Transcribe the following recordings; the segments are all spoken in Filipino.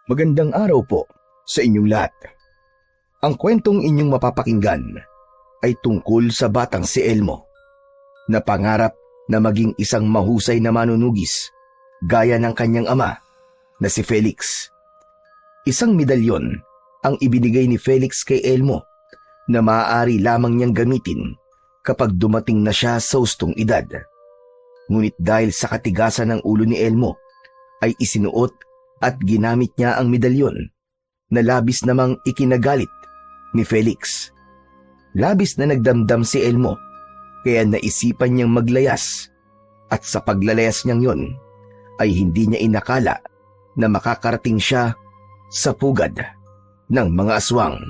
Magandang araw po sa inyong lahat. Ang kwentong inyong mapapakinggan ay tungkol sa batang si Elmo na pangarap na maging isang mahusay na manunugis gaya ng kanyang ama na si Felix. Isang medalyon ang ibinigay ni Felix kay Elmo na maaari lamang niyang gamitin kapag dumating na siya sa hustong edad. Ngunit dahil sa katigasan ng ulo ni Elmo ay isinuot at ginamit niya ang medalyon na labis namang ikinagalit ni Felix. Labis na nagdamdam si Elmo kaya naisipan niyang maglayas at sa paglalayas niyang yon ay hindi niya inakala na makakarating siya sa pugad ng mga aswang.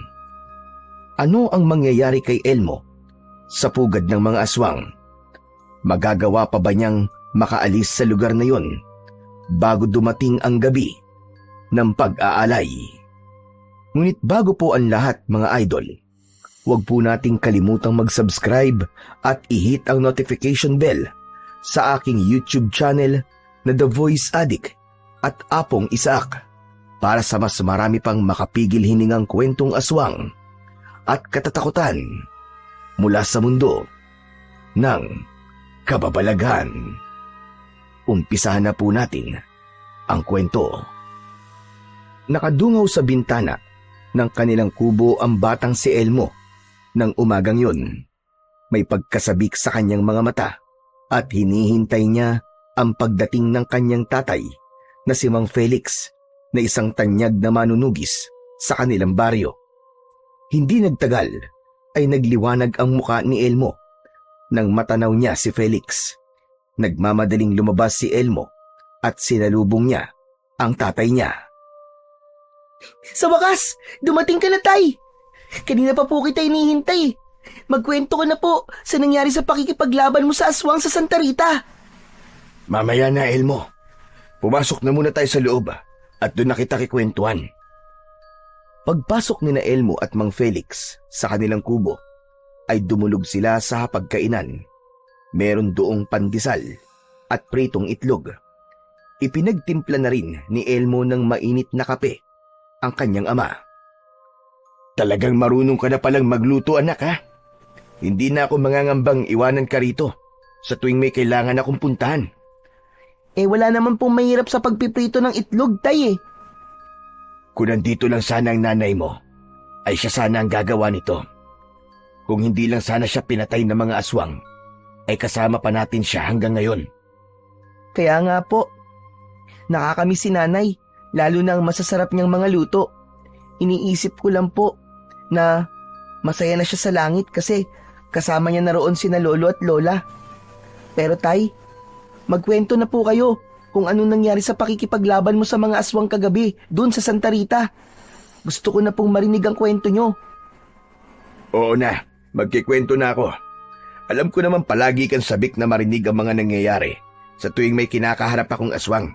Ano ang mangyayari kay Elmo sa pugad ng mga aswang? Magagawa pa ba niyang makaalis sa lugar na yon bago dumating ang gabi ng pag-aalay? Ngunit bago po ang lahat mga idol, huwag po nating kalimutang mag-subscribe at i-hit ang notification bell sa aking YouTube channel na The Voice Addict at Apong Isaac para sa mas marami pang makapigil hiningang kwentong aswang at katatakutan mula sa mundo ng kababalaghan. Umpisahan na po natin ang kwento. Nakadungaw sa bintana ng kanilang kubo ang batang si Elmo ng umagang yun. May pagkasabik sa kanyang mga mata at hinihintay niya ang pagdating ng kanyang tatay na si Mang Felix na isang tanyag na manunugis sa kanilang baryo. Hindi nagtagal ay nagliwanag ang muka ni Elmo nang matanaw niya si Felix. Nagmamadaling lumabas si Elmo at sinalubong niya ang tatay niya. Sa wakas, dumating ka na, tay. Kanina pa po kita inihintay. Magkwento ka na po sa nangyari sa pakikipaglaban mo sa aswang sa Santa Rita. Mamaya na, Elmo. Pumasok na muna tayo sa loob at doon na kita kikwentuhan. Pagpasok ni na Elmo at Mang Felix sa kanilang kubo ay dumulog sila sa hapagkainan. Meron doong pandesal at pritong itlog. Ipinagtimpla na rin ni Elmo ng mainit na kape ang kanyang ama. Talagang marunong ka na palang magluto, anak, ha? Hindi na ako mangangambang iwanan ka rito sa tuwing may kailangan akong puntahan. Wala naman pong mahirap sa pagpiprito ng itlog, tay. Kung nandito lang sana ang nanay mo, ay siya sana ang gagawa nito. Kung hindi lang sana siya pinatay ng mga aswang, ay kasama pa natin siya hanggang ngayon. Kaya nga po, nakakamiss si nanay, lalo na ang masasarap niyang mga luto. Iniisip ko lang po na masaya na siya sa langit kasi kasama niya na roon sina lolo at lola. Pero tay, magkwento na po kayo kung anong nangyari sa pakikipaglaban mo sa mga aswang kagabi dun sa Santa Rita. Gusto ko na pong marinig ang kwento niyo. Oo na, magkikwento na ako. Alam ko naman palagi kang sabik na marinig ang mga nangyayari sa tuwing may kinakaharap akong aswang.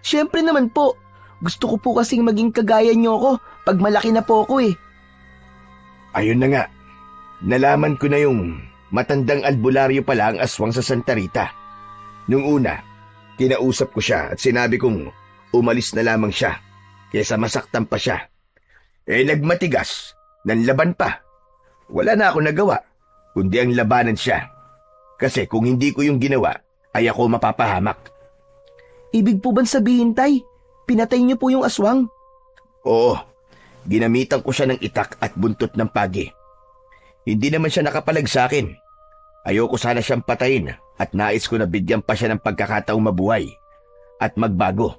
Siyempre naman po, gusto ko po kasing maging kagaya niyo ako pag malaki na po ako . Ayun na nga, nalaman ko na yung matandang albularyo pala ang aswang sa Santa Rita. Nung una, kinausap ko siya at sinabi kong umalis na lamang siya kaysa masaktan pa siya. Nagmatigas, nanlaban pa. Wala na ako nagawa, kundi ang labanan siya. Kasi kung hindi ko yung ginawa, ay ako mapapahamak. Ibig po bang sabihin, tay, pinatay niyo po yung aswang? Oo, ginamitan ko siya ng itak at buntot ng pagi. Hindi naman siya nakapalag sa akin. Ayoko sana siyang patayin at nais ko na bigyan pa siya ng pagkakataong mabuhay at magbago.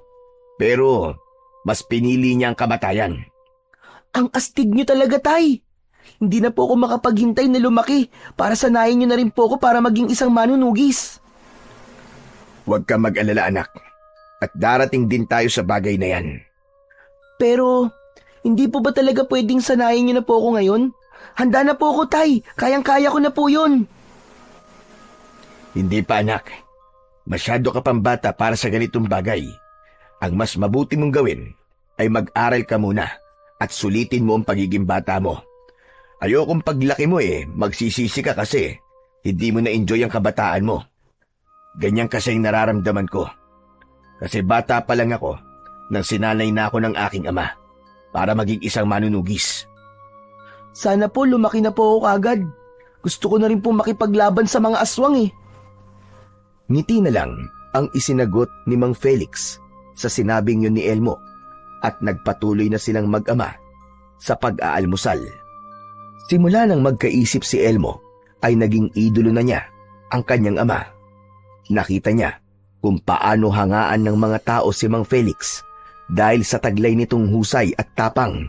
Pero mas pinili niya ang kamatayan. Ang astig niyo talaga, tay. Hindi na po ako makapaghintay na lumaki para sanayin niyo na rin po ako para maging isang manunugis. Huwag ka mag-alala, anak. At darating din tayo sa bagay na yan. Pero, hindi po ba talaga pwedeng sanayin niyo na po ako ngayon? Handa na po ako, tay. Kayang-kaya ko na po yun. Hindi pa, anak. Masyado ka pang bata para sa ganitong bagay. Ang mas mabuti mong gawin ay mag-aral ka muna at sulitin mo ang pagiging bata mo. Ayokong paglaki mo magsisisi ka kasi hindi mo na-enjoy ang kabataan mo. Ganyan kasi ang nararamdaman ko. Kasi bata pa lang ako nang sinanay na ako ng aking ama para maging isang manunugis. Sana po lumaki na po ako kagad. Gusto ko na rin po makipaglaban sa mga aswang eh. Ngiti na lang ang isinagot ni Mang Felix sa sinabing yun ni Elmo at nagpatuloy na silang mag-ama sa pag-aalmusal. Simula nang magkaisip si Elmo ay naging idolo na niya ang kanyang ama. Nakita niya kung paano hangaan ng mga tao si Mang Felix dahil sa taglay nitong husay at tapang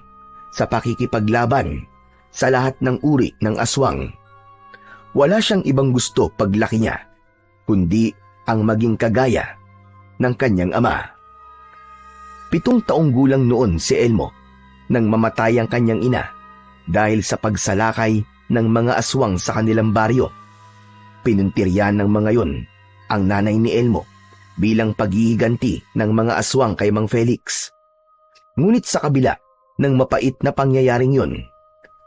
sa pakikipaglaban sa lahat ng uri ng aswang. Wala siyang ibang gusto paglaki niya, kundi ang maging kagaya ng kanyang ama. 7 taong gulang noon si Elmo nang mamatay ang kanyang ina dahil sa pagsalakay ng mga aswang sa kanilang baryo. Pinuntiryan ng mga yon ang nanay ni Elmo bilang paghihiganti ng mga aswang kay Mang Felix. Ngunit sa kabila ng mapait na pangyayaring yon,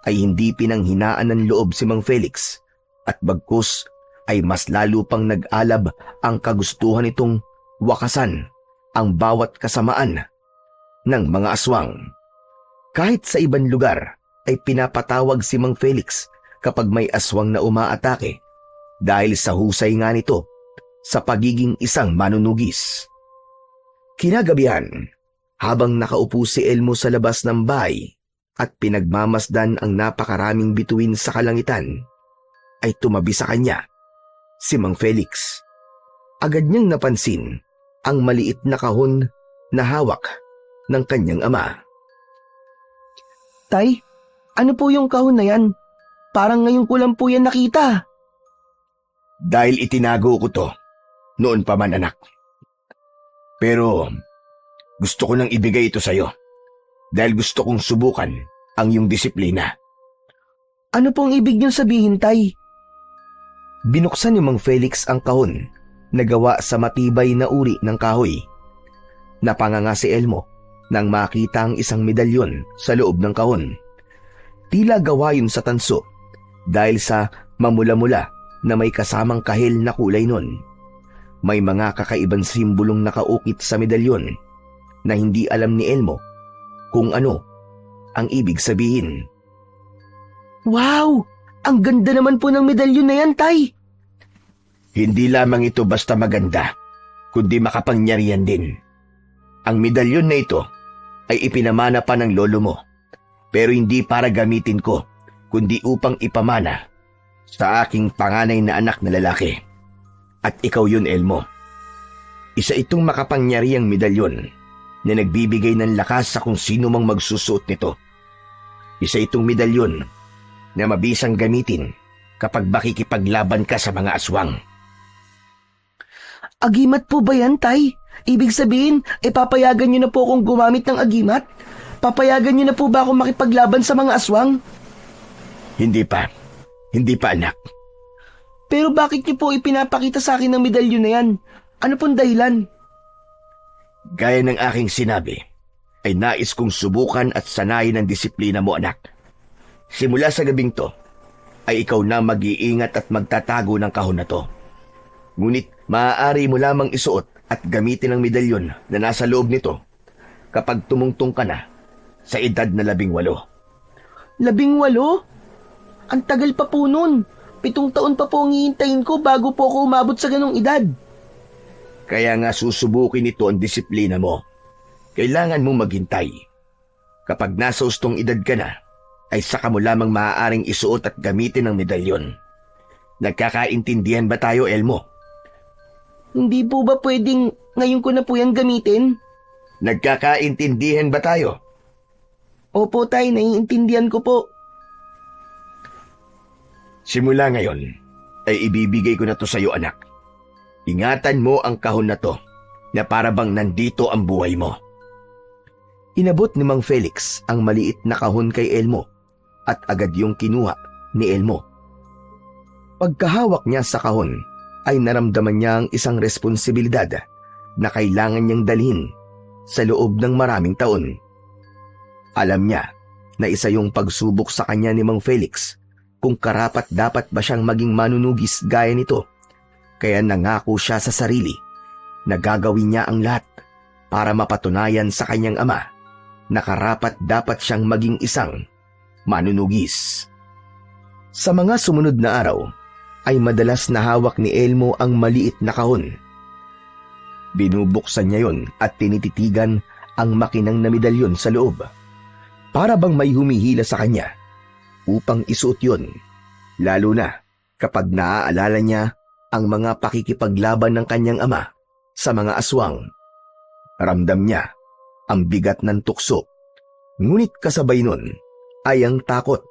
ay hindi pinanghinaan ng loob si Mang Felix at bagkus ay mas lalo pang nag-alab ang kagustuhan nitong wakasan ang bawat kasamaan ng mga aswang. Kahit sa ibang lugar ay pinapatawag si Mang Felix kapag may aswang na umaatake dahil sa husay nga nito sa pagiging isang manunugis. Kinagabihan, habang nakaupo si Elmo sa labas ng bahay at pinagmamasdan ang napakaraming bituin sa kalangitan, ay tumabi sa kanya si Mang Felix. Agad niyang napansin ang maliit na kahon na hawak ng kanyang ama. Tay, ano po yung kahon na yan? Parang ngayon ko lang po yan nakita. Dahil itinago ko to, noon pa man anak. Pero gusto ko nang ibigay ito sa'yo dahil gusto kong subukan ang iyong disiplina. Ano pong ibig niyong sabihin, Tay? Binuksan ni Mang Felix ang kahon na gawa sa matibay na uri ng kahoy. Napanganga si Elmo nang makita ang isang medalyon sa loob ng kahon. Tila gawa yun sa tanso dahil sa mamula-mula na may kasamang kahil na kulay nun. May mga kakaibang simbolong nakaukit sa medalyon na hindi alam ni Elmo kung ano ang ibig sabihin. Wow! Ang ganda naman po ng medalyon na yan, Tay! Hindi lamang ito basta maganda, kundi makapangyarihan din. Ang medalyon na ito ay ipinamana pa ng lolo mo, pero hindi para gamitin ko, kundi upang ipamana sa aking panganay na anak na lalaki. At ikaw yun, Elmo. Isa itong makapangyarihang medalyon na nagbibigay ng lakas sa kung sino mang magsusuot nito. Isa itong medalyon na mabisang gamitin kapag makikipaglaban ka sa mga aswang. Agimat po ba yan, Tay? Ibig sabihin, papayagan niyo na po akong gumamit ng agimat? Papayagan niyo na po ba akong makipaglaban sa mga aswang? Hindi pa. Hindi pa, anak. Pero bakit niyo po ipinapakita sa akin ng medalyon na yan? Ano pong dahilan? Gaya ng aking sinabi, ay nais kong subukan at sanayin ang disiplina mo, anak. Simula sa gabing to, ay ikaw na mag-iingat at magtatago ng kahon na to. Ngunit maaari mo lamang isuot at gamitin ang medalyon na nasa loob nito kapag tumungtong ka na sa edad na 18. 18? Ang tagal pa po nun. 7 taon pa po ang hihintayin ko bago po ako umabot sa ganong edad. Kaya nga susubukin ito ang disiplina mo. Kailangan mong maghintay. Kapag nasa ustong edad ka na, ay saka mo lamang maaaring isuot at gamitin ang medalyon. Nagkakaintindihan ba tayo, Elmo? Hindi po ba pwedeng ngayon ko na po yan gamitin? Nagkakaintindihan ba tayo? Opo, Tay, naiintindihan ko po. Simula ngayon, ay ibibigay ko na to sa iyo, anak. Ingatan mo ang kahon na to, na para bang nandito ang buhay mo. Inabot ni Mang Felix ang maliit na kahon kay Elmo at agad yung kinuha ni Elmo. Pagkahawak niya sa kahon, ay naramdaman niya ang isang responsibilidad na kailangan niyang dalhin sa loob ng maraming taon. Alam niya na isa yung pagsubok sa kanya ni Mang Felix kung karapat dapat ba siyang maging manunugis gaya nito. Kaya nangako siya sa sarili na gagawin niya ang lahat para mapatunayan sa kanyang ama na karapat dapat siyang maging isang manunugis. Sa mga sumunod na araw, ay madalas na hawak ni Elmo ang maliit na kahon. Binubuksan niya yon at tinititigan ang makinang na medalyon sa loob. Para bang may humihila sa kanya upang isuot yon, lalo na kapag naaalala niya ang mga pakikipaglaban ng kanyang ama sa mga aswang. Ramdam niya ang bigat ng tukso, ngunit kasabay nun ay ang takot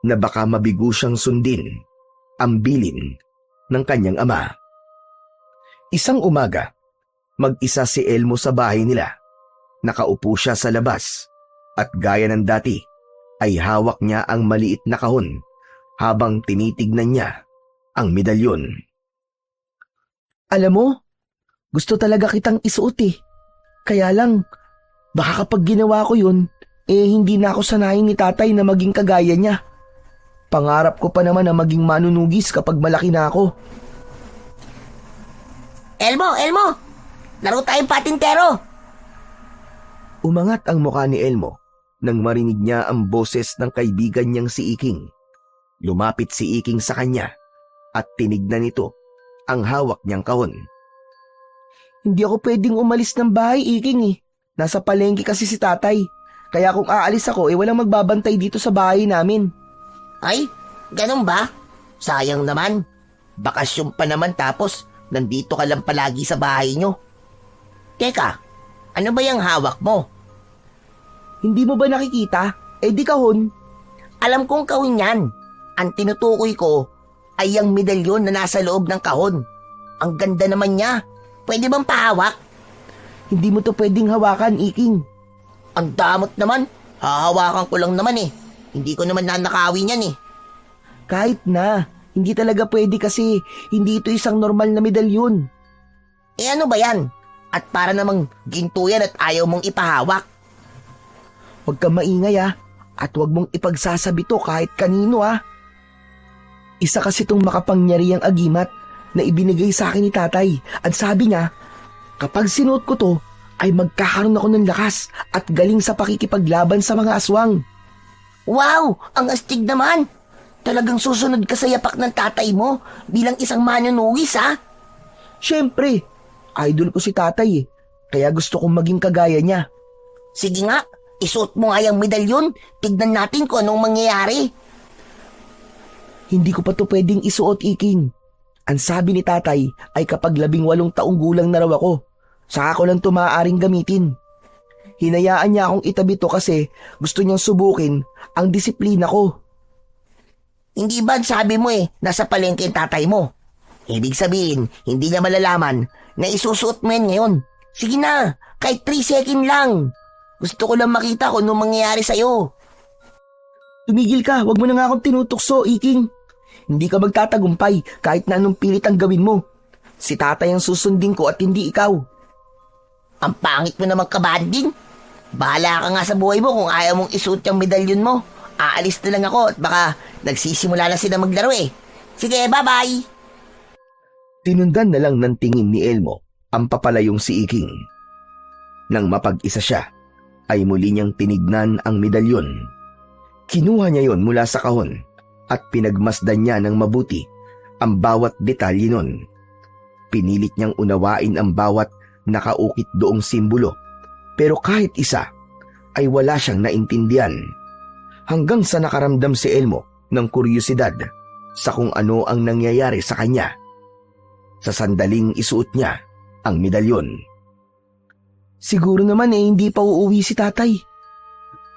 na baka mabigo siyang sundin ang bilin ng kanyang ama. Isang umaga, mag-isa si Elmo sa bahay nila. Nakaupo siya sa labas at gaya ng dati ay hawak niya ang maliit na kahon habang tinitignan niya ang medalyon. Alam mo, gusto talaga kitang isuot eh. Kaya lang, baka kapag ginawa ko yun, hindi na ako sanayin ni tatay na maging kagaya niya. Pangarap ko pa naman na maging manunugis kapag malaki na ako. Elmo! Laro tayong patintero! Umangat ang mukha ni Elmo nang marinig niya ang boses ng kaibigan niyang si Iking. Lumapit si Iking sa kanya at tinignan nito ang hawak niyang kahon. Hindi ako pwedeng umalis ng bahay, Iking eh. Nasa palengke kasi si tatay. Kaya kung aalis ako, walang magbabantay dito sa bahay namin. Ay, ganun ba? Sayang naman. Bakasyon pa naman tapos nandito ka lang palagi sa bahay nyo. Teka, ano ba yung hawak mo? Hindi mo ba nakikita? Di kahon. Alam kong kahon yan. Ang tinutukoy ko ay ang medalyon na nasa loob ng kahon. Ang ganda naman niya. Pwede bang pahawak? Hindi mo to pwedeng hawakan, Iking. Ang damot naman. Hahawakan ko lang naman eh. Hindi ko naman nanakawin yan eh. Kahit na, hindi talaga pwede kasi hindi ito isang normal na medalyon. Ano ba yan? At para namang ginto yan at ayaw mong ipahawak. Huwag kang maingay at huwag mong ipagsasabi to kahit kanino Isa kasi itong makapangyarihang agimat na ibinigay sa akin ni tatay at sabi niya, kapag sinuot ko to ay magkakaroon ako ng lakas at galing sa pakikipaglaban sa mga aswang. Wow! Ang astig naman! Talagang susunod ka sa yapak ng tatay mo bilang isang manunugis Siyempre, idol ko si tatay kaya gusto kong maging kagaya niya. Sige nga, isuot mo nga yung medalyon. Tignan natin kung anong mangyayari. Hindi ko pa to pwedeng isuot, Iking. Ang sabi ni tatay ay kapag 18 taong gulang na raw ako, saka ko lang to maaaring gamitin. Hinayaan niya akong itabi to kasi gusto niyang subukin ang disiplina ko. Hindi ba sabi mo nasa palengke yung tatay mo? Ibig sabihin, hindi niya malalaman na isusuot mo yan ngayon. Sige na, kahit 3 second lang. Gusto ko lang makita kung anong mangyayari sa'yo. Tumigil ka, wag mo na nga akong tinutukso, Iking. Hindi ka magtatagumpay kahit na anong pilit ang gawin mo. Si tatay ang susundin ko at hindi ikaw. Ang pangit mo naman kabanding. Bahala ka nga sa buhay mo kung ayaw mong isuot yung medalyon mo. Aalis na lang ako at baka nagsisimula na sila maglaro Sige, bye-bye. Tinundan na lang ng tingin ni Elmo ang papalayong si Iking. Nang mapag-isa siya, ay muli niyang tinignan ang medalyon. Kinuha niya yon mula sa kahon at pinagmasdan niya ng mabuti ang bawat detalye nun. Pinilit niyang unawain ang bawat nakaukit doong simbolo, pero kahit isa ay wala siyang naintindihan. Hanggang sa nakaramdam si Elmo ng kuryosidad sa kung ano ang nangyayari sa kanya. Sa sandaling isuot niya ang medalyon. Siguro naman hindi pa uuwi si tatay.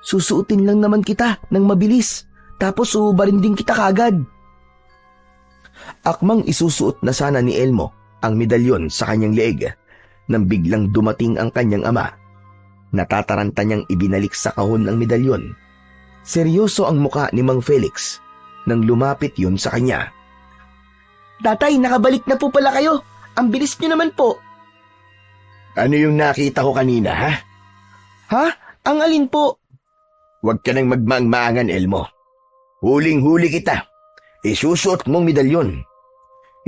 Susuotin lang naman kita ng mabilis, tapos uubarin din kita kagad. Akmang isusuot na sana ni Elmo ang medalyon sa kanyang leeg nang biglang dumating ang kanyang ama. Natataranta niyang ibinalik sa kahon ang medalyon. Seryoso ang muka ni Mang Felix nang lumapit yun sa kanya. Tatay, nakabalik na po pala kayo. Ang bilis niyo naman po. Ano yung nakita ko kanina, ha? Ha? Ang alin po? Huwag ka nang magmaang-maangan, Elmo. Huling-huli kita. Isusuot mong medalyon.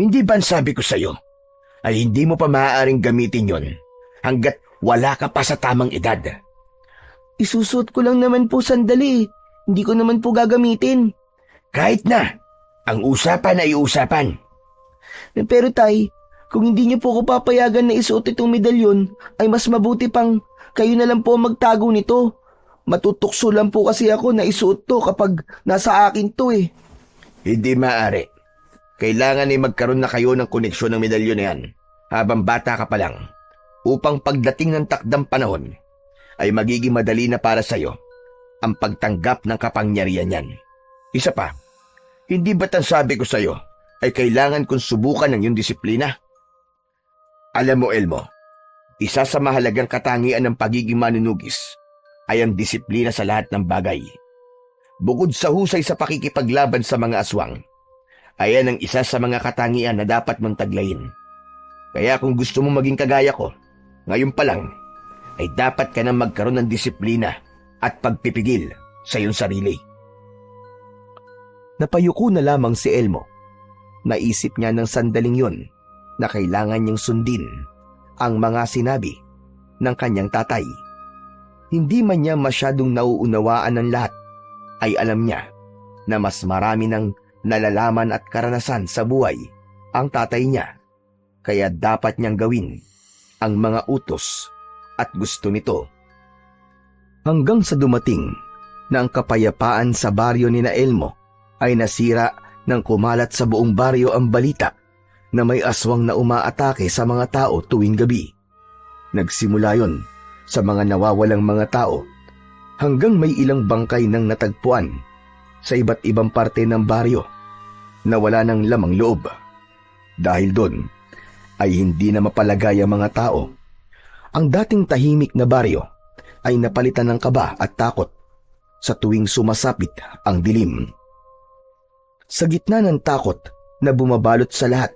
Hindi ba sabi ko sa'yo ay hindi mo pa maaaring gamitin yon hanggat Wala ka pa sa tamang edad. Isusuot ko lang naman po sandali. Hindi ko naman po gagamitin. Kahit na, ang usapan ay usapan. Pero tay, kung hindi niyo po ako papayagan na isuot itong medalyon, ay mas mabuti pang kayo na lang po ang magtago nito. Matutukso lang po kasi ako na isuot to kapag nasa akin to eh. Hindi maaari. Kailangan ay magkaroon na kayo ng koneksyon ng medalyon na yan habang bata ka pa lang upang pagdating ng takdang panahon ay magiging madali na para sa'yo ang pagtanggap ng kapangyarihan yan. Isa pa, hindi ba't ang sabi ko sa'yo ay kailangan kong subukan ng iyong disiplina? Alam mo, Elmo, isa sa mahalagang katangian ng pagiging manunugis ay ang disiplina sa lahat ng bagay. Bukod sa husay sa pakikipaglaban sa mga aswang, ayan ang isa sa mga katangian na dapat mong taglayin. Kaya kung gusto mong maging kagaya ko, ngayon pa lang, ay dapat ka nang magkaroon ng disiplina at pagpipigil sa iyong sarili. Napayuko na lamang si Elmo. Naisip niya ng sandaling yon na kailangan niyang sundin ang mga sinabi ng kanyang tatay. Hindi man niya masyadong nauunawaan ng lahat, ay alam niya na mas marami ng nalalaman at karanasan sa buhay ang tatay niya, kaya dapat niyang gawin ang mga utos at gusto nito. Hanggang sa dumating na ang kapayapaan sa baryo ni na Elmo ay nasira nang kumalat sa buong baryo ang balita na may aswang na umaatake sa mga tao tuwing gabi. Nagsimula yon sa mga nawawalang mga tao hanggang may ilang bangkay nang natagpuan sa iba't ibang parte ng baryo na wala ng lamang loob. Dahil doon ay hindi na mapalagay ang mga tao. Ang dating tahimik na baryo ay napalitan ng kaba at takot sa tuwing sumasapit ang dilim. Sa gitna ng takot na bumabalot sa lahat,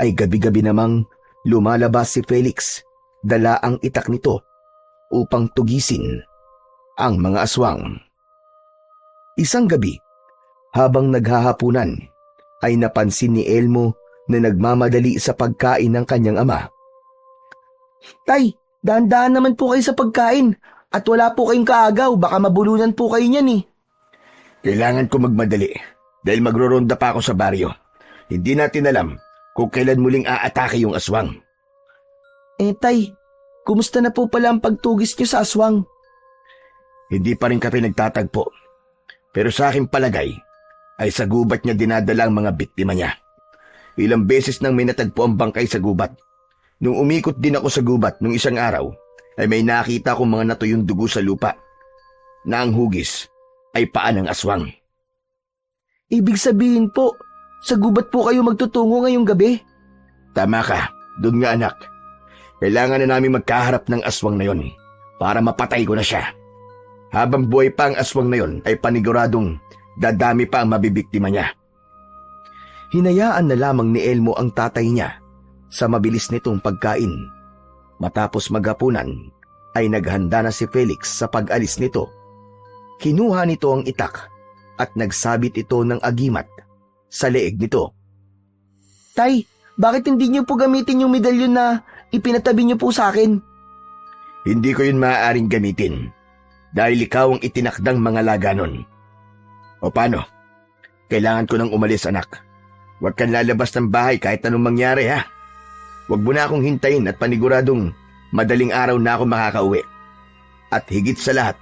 ay gabi-gabi namang lumalabas si Felix, dala ang itak nito upang tugisin ang mga aswang. Isang gabi, habang naghahapunan, ay napansin ni Elmo na nagmamadali sa pagkain ng kanyang ama. Tay, dahan-dahan naman po kayo sa pagkain at wala po kayong kaagaw, baka mabulunan po kayo niyan eh. Kailangan ko magmadali dahil magroronda pa ako sa baryo. Hindi natin alam kung kailan muling aatake yung aswang. Tay, kumusta na po pala ang pagtugis niyo sa aswang? Hindi pa rin kami nagtatagpo. Pero sa aking palagay, ay sa gubat niya dinadala ang mga biktima niya. Ilang beses nang may natagpo ang bangkay sa gubat. Nung umikot din ako sa gubat nung isang araw, ay may nakita akong mga natuyong dugo sa lupa, na ang hugis ay paa ng aswang. Ibig sabihin po, sa gubat po kayo magtutungo ngayong gabi? Tama ka, doon nga anak. Kailangan na namin magkaharap ng aswang na yon para mapatay ko na siya. Habang buhay pa ang aswang na yon ay paniguradong dadami pa ang mabibiktima niya. Hinayaan na lamang ni Elmo ang tatay niya sa mabilis nitong pagkain. Matapos maghapunan ay naghanda na si Felix sa pag-alis nito. Kinuha nito ang itak at nagsabit ito ng agimat sa leeg nito. Tay, bakit hindi niyo po gamitin yung medalyon na ipinatabi niyo po sa akin? Hindi ko yun maaaring gamitin dahil ikaw ang itinakdang mga laganon. O paano? Kailangan ko nang umalis, anak. Huwag kang lalabas ng bahay kahit anong mangyari, ha? Huwag mo na akong hintayin at paniguradong madaling araw na ako makakauwi. At higit sa lahat,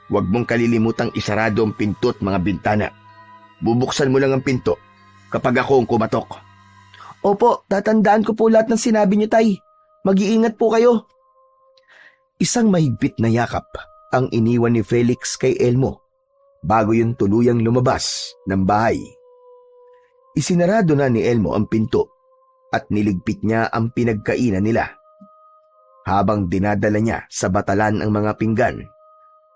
huwag mong kalilimutang isarado ang pinto at mga bintana. Bubuksan mo lang ang pinto kapag ako ang kumatok. Opo, tatandaan ko po lahat ng sinabi niyo, tay. Mag-iingat po kayo. Isang mahigpit na yakap ang iniwan ni Felix kay Elmo bago yung tuluyang lumabas ng bahay. Isinarado na ni Elmo ang pinto at niligpit niya ang pinagkainan nila. Habang dinadala niya sa batalan ang mga pinggan,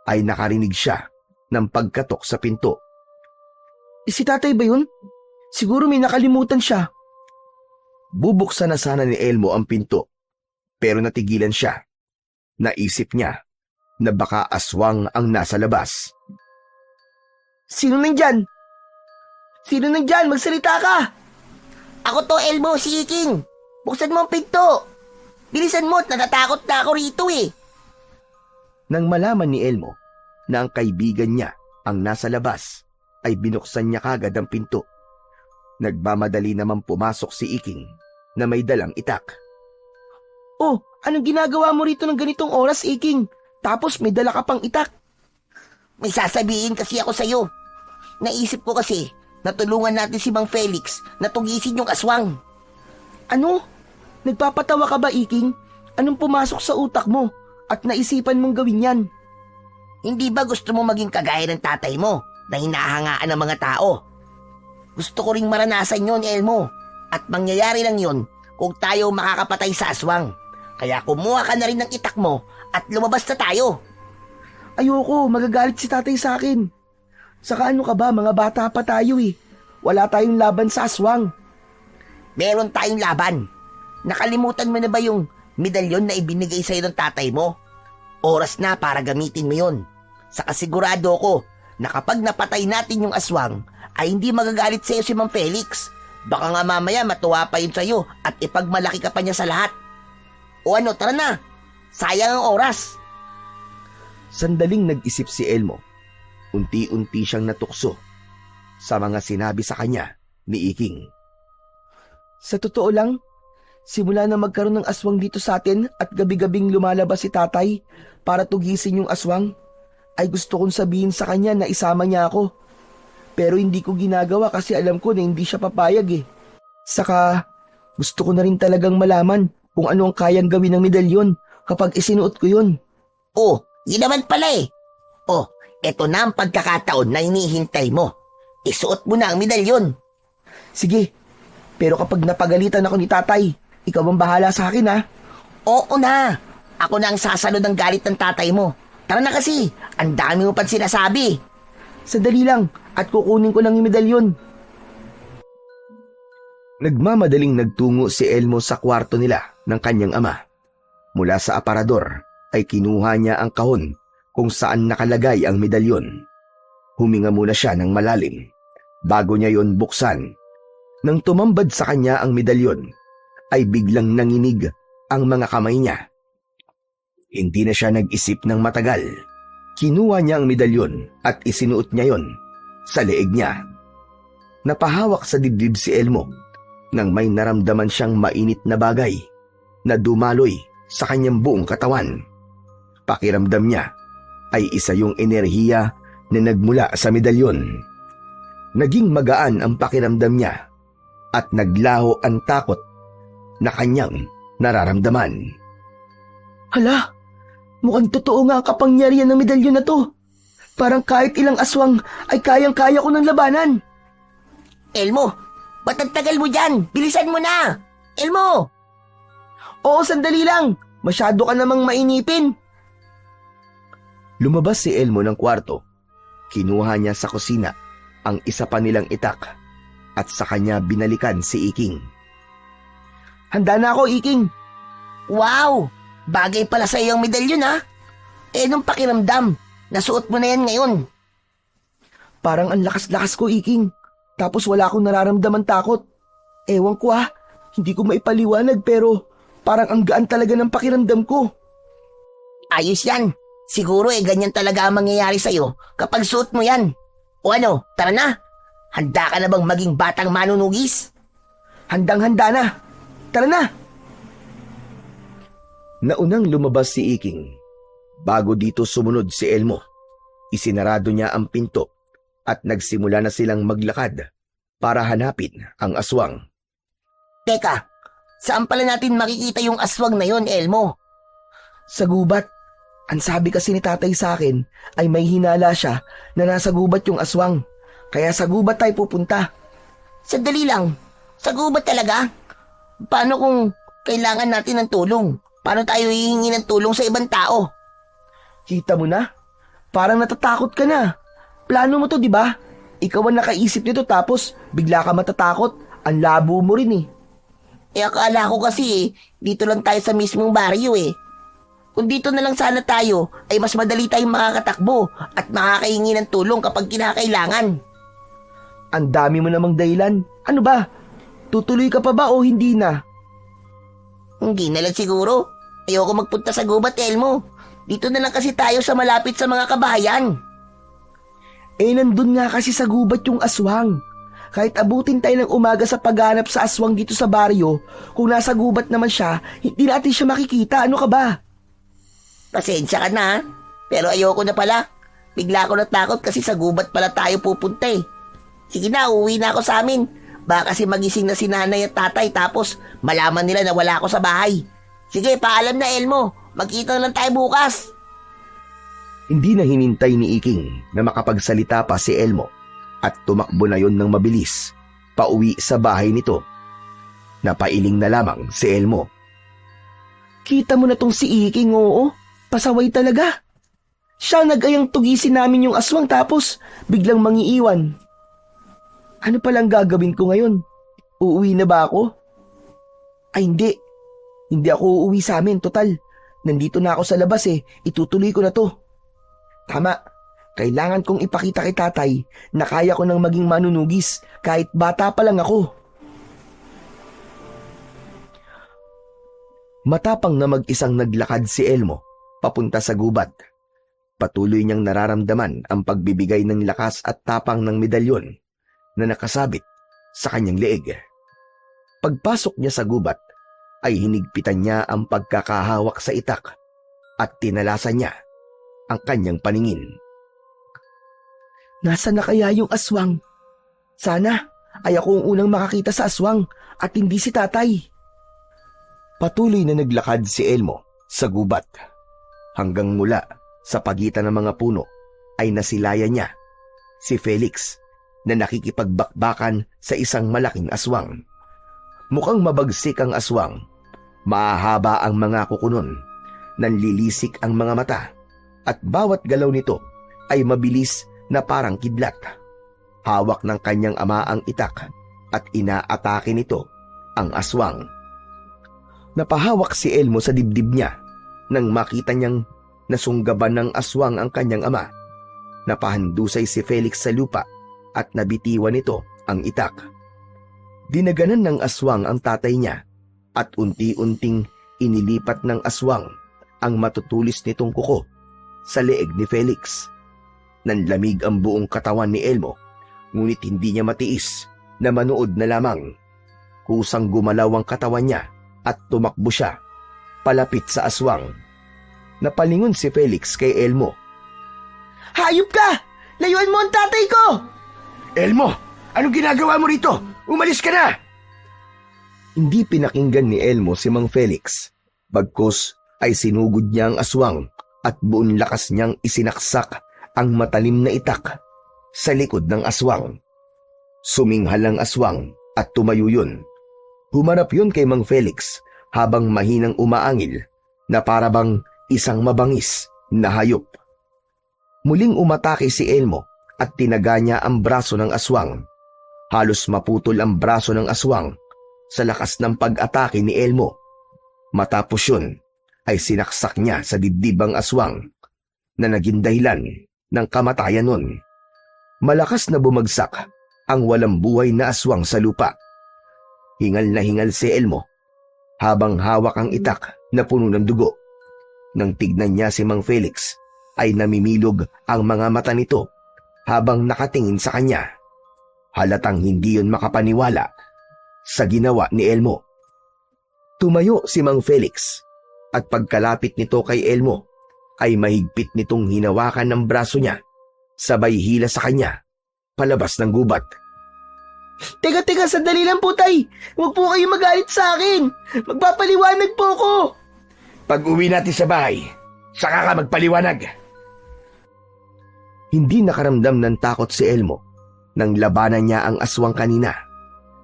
ay nakarinig siya ng pagkatok sa pinto. Si tatay ba yun? Siguro may nakalimutan siya. Bubuksan na sana ni Elmo ang pinto, pero natigilan siya. Naisip niya na baka aswang ang nasa labas. Sino nandyan? Sino nandyan? Magsalita ka! Ako to, Elmo, si King. Buksan mo ang pinto. Bilisan mo, natatakot na ako rito eh. Nang malaman ni Elmo na ang kaibigan niya ang nasa labas, ay binuksan niya kagad ang pinto. Nagmamadali naman pumasok si Iking na may dalang itak. Oh, anong ginagawa mo rito ng ganitong oras, Iking? Tapos may dala ka pang itak. May sasabihin kasi ako sa'yo. Naisip ko kasi na tulungan natin si Mang Felix na tugisin yung aswang. Ano? Nagpapatawa ka ba, Iking? Anong pumasok sa utak mo at naisipan mong gawin yan? Hindi ba gusto mo maging kagaya ng tatay mo na hinahangaan ng mga tao? Gusto ko ring maranasan yon, Elmo. At mangyayari lang yon kung tayo makakapatay sa aswang. Kaya kumuha ka na rin ng itak mo at lumabas na tayo. Ayoko, magagalit si tatay sa akin. Saka ano ka ba, mga bata pa tayo eh. Wala tayong laban sa aswang. Meron tayong laban. Nakalimutan mo na ba yung medalyon na ibinigay sa'yo ng tatay mo? Oras na para gamitin mo yon. Saka sigurado ko na kapag napatay natin yung aswang, ay hindi magagalit sa'yo si Mang Felix. Baka nga mamaya matuwa pa yun sa'yo at ipagmalaki ka pa niya sa lahat. O ano, tara na. Sayang ang oras. Sandaling nag-isip si Elmo. Unti-unti siyang natukso sa mga sinabi sa kanya ni Iking. Sa totoo lang, simula na magkaroon ng aswang dito sa atin at gabi-gabing lumalabas si tatay para tugisin yung aswang, ay gusto kong sabihin sa kanya na isama niya ako. Pero hindi ko ginagawa kasi alam ko na hindi siya papayag eh. Saka, gusto ko na rin talagang malaman kung ano ang kayang gawin ng medalyon kapag isinuot ko yun. Oh, yun naman pala eh. Oh, eto na ang pagkakataon na hinihintay mo. Isuot mo na ang medalyon. Sige, pero kapag napagalitan ako ni tatay, ikaw ang bahala sa akin ha. Oo na. Ako na ang sasalod ng galit ng tatay mo. Tara na kasi, ang dami mo pang sinasabi. Sandali lang at kukunin ko lang yung medalyon. Nagmamadaling nagtungo si Elmo sa kwarto nila ng kanyang ama. Mula sa aparador ay kinuha niya ang kahon kung saan nakalagay ang medalyon. Huminga muna siya ng malalim bago niya yon buksan. Nang tumambad sa kanya ang medalyon, ay biglang nanginig ang mga kamay niya. Hindi na siya nag-isip ng matagal. Kinuha niya ang medalyon at isinuot niya yon sa leeg niya. Napahawak sa dibdib si Elmo nang may naramdaman siyang mainit na bagay na dumaloy sa kanyang buong katawan. Pakiramdam niya ay isa yung enerhiya na nagmula sa medalyon. Naging magaan ang pakiramdam niya at naglaho ang takot na kanyang nararamdaman. Hala, mukhang totoo nga ang kapangyarihan ng medalyon na to. Parang kahit ilang aswang ay kayang-kaya ko ng labanan. Elmo, ba't ang tagal mo dyan? Bilisan mo na! Elmo! Oo, sandali lang. Masyado ka namang mainipin. Lumabas si Elmo ng kwarto. Kinuha niya sa kusina ang isa pa nilang itak at sa kanya binalikan si Iking. Handa na ako, Iking. Wow! Bagay pala sa iyong medalyon ha? Eh nung pakiramdam, nasuot mo na yan ngayon. Parang ang lakas-lakas ko, Iking. Tapos wala akong nararamdaman takot. Ewan ko ha, hindi ko maipaliwanag pero parang ang gaan talaga ng pakiramdam ko. Ayos yan. Siguro ganyan talaga ang mangyayari sa'yo kapag suot mo yan. O ano, tara na. Handa ka na bang maging batang manunugis? Handang-handa na. Tara na. Naunang lumabas si Iking. Bago dito sumunod si Elmo. Isinarado niya ang pinto at nagsimula na silang maglakad para hanapin ang aswang. Teka, saan pala natin makikita yung aswang na yon, Elmo? Sa gubat. Ang sabi kasi ni tatay sa akin ay may hinala siya na nasa gubat yung aswang. Kaya sa gubat tayo pupunta. Sandali lang. Sa gubat talaga? Paano kung kailangan natin ng tulong? Paano tayo hihingi ng tulong sa ibang tao? Kita mo na? Parang natatakot ka na. Plano mo to, di ba? Ikaw ang nakaisip nito tapos bigla ka matatakot. Ang labo mo rin eh. Akala ko kasi dito lang tayo sa mismong baryo eh. Kung dito na lang sana tayo, ay mas madali tayong makakatakbo at makakahingi ng tulong kapag kinakailangan. Ang dami mo namang dahilan. Ano ba? Tutuloy ka pa ba o hindi na? Hindi na lang siguro. Ayoko magpunta sa gubat, Elmo. Dito na lang kasi tayo sa malapit sa mga kabahayan. Eh, nandun nga kasi sa gubat yung aswang. Kahit abutin tayo ng umaga sa paghanap sa aswang dito sa baryo, kung nasa gubat naman siya, hindi natin siya makikita. Ano ka ba? Pasensya ka na, ha? Pero ayoko na pala. Bigla ako natakot kasi sa gubat pala tayo pupunta eh. Sige na, uuwi na ako sa amin. Baka kasi magising na si nanay at tatay tapos malaman nila na wala ako sa bahay. Sige, paalam na Elmo. Magkita na lang tayo bukas. Hindi na hinintay ni Iking na makapagsalita pa si Elmo at tumakbo na yon ng mabilis pauwi sa bahay nito. Napailing na lamang si Elmo. Kita mo na tong si Iking, oo. Pasaway talaga. Siya nag-ayang tugisin namin yung aswang tapos biglang mangiiwan. Ano palang gagawin ko ngayon? Uuwi na ba ako? Ay hindi. Hindi ako uuwi sa amin, total. Nandito na ako sa labas eh. Itutuloy ko na to. Tama. Kailangan kong ipakita kay tatay na kaya ko nang maging manunugis kahit bata pa lang ako. Matapang na mag-isang naglakad si Elmo papunta sa gubat. Patuloy niyang nararamdaman ang pagbibigay ng lakas at tapang ng medalyon na nakasabit sa kanyang leeg. Pagpasok niya sa gubat, ay hinigpitan niya ang pagkakahawak sa itak at tinalasan niya ang kanyang paningin. Nasaan na kaya yung aswang? Sana ay ako ang unang makakita sa aswang at hindi si tatay. Patuloy na naglakad si Elmo sa gubat hanggang mula sa pagitan ng mga puno ay nasilayan niya si Felix na nakikipagbakbakan sa isang malaking aswang. Mukhang mabagsik ang aswang. Mahahaba ang mga kukunon, nanlilisik ang mga mata, at bawat galaw nito ay mabilis na parang kidlat. Hawak ng kanyang ama ang itak at inaatake nito ang aswang. Napahawak si Elmo sa dibdib niya nang makita niyang nasunggaban ng aswang ang kanyang ama. Napahandusay si Felix sa lupa at nabitiwan nito ang itak. Dinaganan ng aswang ang tatay niya at unti-unting inilipat ng aswang ang matutulis nitong kuko sa leeg ni Felix. Nanlamig ang buong katawan ni Elmo, ngunit hindi niya matiis na manood na lamang. Kusang gumalaw ang katawan niya at tumakbo siya palapit sa aswang. Napalingon si Felix kay Elmo. Hayop ka! Layuan mo ang tatay ko! Elmo, anong ginagawa mo rito? Umalis ka na! Hindi pinakinggan ni Elmo si Mang Felix. Bagkus ay sinugod niya ang aswang at buong lakas niyang isinaksak ang matalim na itak sa likod ng aswang. Suminghal ang aswang at tumayo yun. Humarap yun kay Mang Felix habang mahinang umaangil na parabang isang mabangis na hayop. Muling umatake si Elmo at tinaga niya ang braso ng aswang. Halos maputol ang braso ng aswang sa lakas ng pag-atake ni Elmo. Matapos yun, ay sinaksak niya sa dibdib ang aswang na naging dahilan ng kamatayan nun. Malakas na bumagsak ang walang buhay na aswang sa lupa. Hingal na hingal si Elmo habang hawak ang itak na puno ng dugo. Nang tignan niya si Mang Felix, ay namimilog ang mga mata nito habang nakatingin sa kanya. Halatang hindi yun makapaniwala sa ginawa ni Elmo. Tumayo si Mang Felix at pagkalapit nito kay Elmo ay mahigpit nitong hinawakan ng braso niya, sabay hila sa kanya palabas ng gubat. Teka, sandali lang po, tay. Huwag po kayo magalit sa akin. Magpapaliwanag po ko. Pag uwi natin sa bahay, saka ka magpaliwanag. Hindi nakaramdam ng takot si Elmo nang labanan niya ang aswang kanina.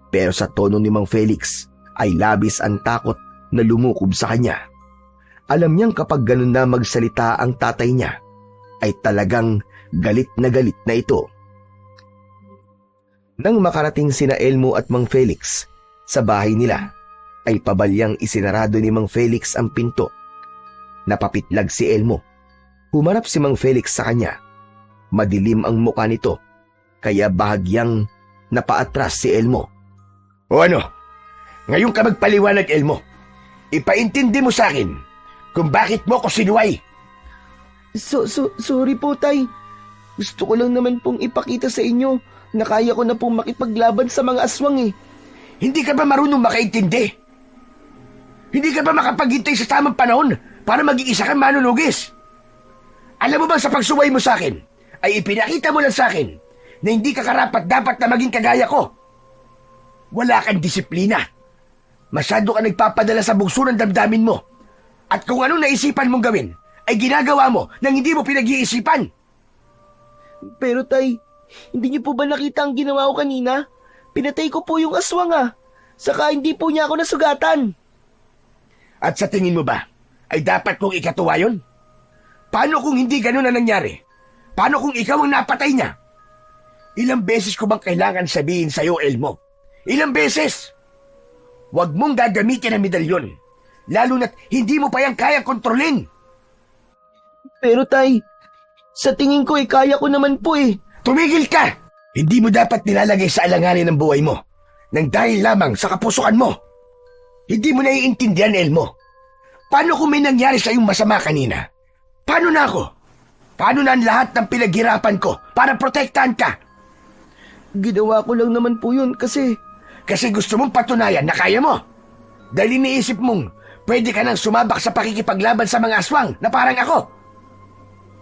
Pero sa tono ni Mang Felix ay labis ang takot na lumukob sa kanya. Alam niyang kapag ganun na magsalita ang tatay niya, ay talagang galit na ito. Nang makarating sina Elmo at Mang Felix sa bahay nila, ay pabalyang isinarado ni Mang Felix ang pinto. Napapitlag si Elmo. Humarap si Mang Felix sa kanya. Madilim ang mukha nito, kaya bahagyang napaatras si Elmo. O ano? Ngayon ka magpaliwanag, Elmo. Ipaintindi mo sa akin kung bakit mo ko sinuway. Sorry po, Tay. Gusto ko lang naman pong ipakita sa inyo na kaya ko na pong makipaglaban sa mga aswang eh. Hindi ka ba marunong makaintindi? Hindi ka ba makapaghintay sa tamang panahon para maging isa kang manunugis? Alam mo bang sa pagsuway mo sa akin, ay ipinakita mo lang sa akin na hindi ka karapat-dapat na maging kagaya ko. Wala kang disiplina. Masyado ka nagpapadala sa bugso ng damdamin mo. At kung anong naisipan mong gawin, ay ginagawa mo nang hindi mo pinag-iisipan. Pero Tay, hindi niyo po ba nakita ang ginawa ko kanina? Pinatay ko po yung aswang Saka hindi po niya ako nasugatan. At sa tingin mo ba, ay dapat kong ikatuwa yun? Paano kung hindi ganun na nangyari? Paano kung ikaw ang napatay niya? Ilang beses ko bang kailangan sabihin sa'yo, Elmo? Ilang beses? Huwag mong gagamitin ang medalyon, lalo na't hindi mo pa yan kayang kontrolin. Pero Tay, sa tingin ko kaya ko naman po eh. Tumigil ka! Hindi mo dapat nilalagay sa alanganin ng buhay mo nang dahil lamang sa kapusukan mo. Hindi mo naiintindihan, Elmo. Paano kung may nangyari sa iyong masama kanina? Paano na ako? Paano na ang lahat ng pinaghirapan ko para protektahan ka? Ginawa ko lang naman po yun kasi gusto mong patunayan na kaya mo. Dahil iniisip mong pwede ka nang sumabak sa pakikipaglaban sa mga aswang na parang ako.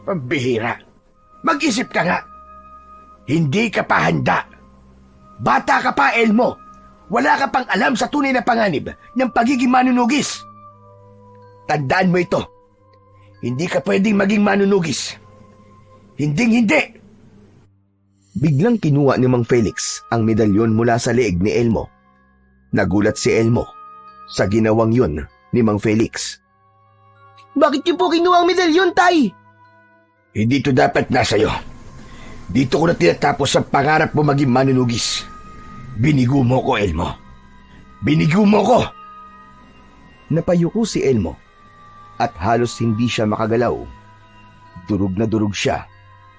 Pambihira. Mag-isip ka nga. Hindi ka pa handa. Bata ka pa, Elmo. Wala ka pang alam sa tunay na panganib ng pagiging manunugis. Tandaan mo ito. Hindi ka pwedeng maging manunugis. Hinding-hindi. Biglang kinuha ni Mang Felix ang medalyon mula sa leeg ni Elmo. Nagulat si Elmo sa ginawang yun ni Mang Felix. Bakit niyo po kinuha ang medalyon, Tay? Hindi to dapat nasa iyo. Dito ko na tinatapos ang pangarap mo maging manunugis. Binigo mo ko, Elmo. Binigo mo ko! Napayuko si Elmo at halos hindi siya makagalaw. Durog na durog siya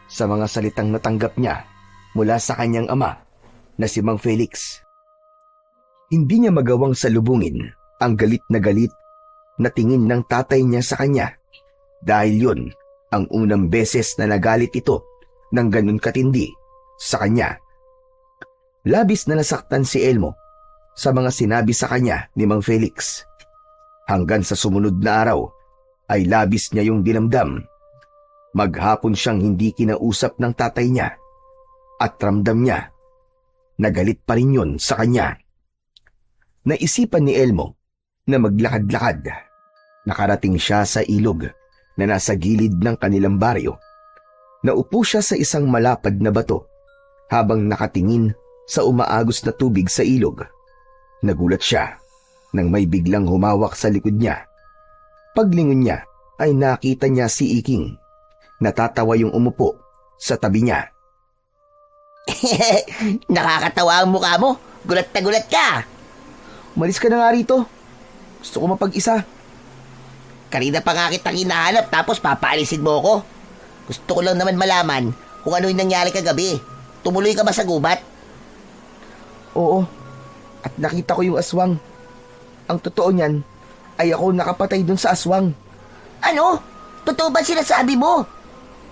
sa mga salitang natanggap niya mula sa kanyang ama na si Mang Felix. Hindi niya magawang salubungin ang galit na tingin ng tatay niya sa kanya dahil yun ang unang beses na nagalit ito ng ganun katindi sa kanya. Labis na nasaktan si Elmo sa mga sinabi sa kanya ni Mang Felix. Hanggang sa sumunod na araw ay labis niya yung dinamdam. Maghapon siyang hindi kinausap ng tatay niya at ramdam niya na galit pa rin yun sa kanya. Naisipan ni Elmo na maglakad-lakad. Nakarating siya sa ilog na nasa gilid ng kanilang baryo. Naupo siya sa isang malapad na bato habang nakatingin sa umaagos na tubig sa ilog. Nagulat siya nang may biglang humawak sa likod niya. Paglingon niya ay nakita niya si Iking. Natatawa yung umupo sa tabi niya. Nakakatawa ang mukha mo. Gulat na gulat ka. Umalis ka na nga rito. Gusto ko mapag-isa. Kanina pa nga kitang hinahanap tapos papaalisin mo ko. Gusto ko lang naman malaman kung ano yung nangyari kagabi. Tumuloy ka ba sa gubat? Oo. At nakita ko yung aswang. Ang totoo niyan ay ako nakapatay dun sa aswang. Ano? Totoo ba sinasabi mo?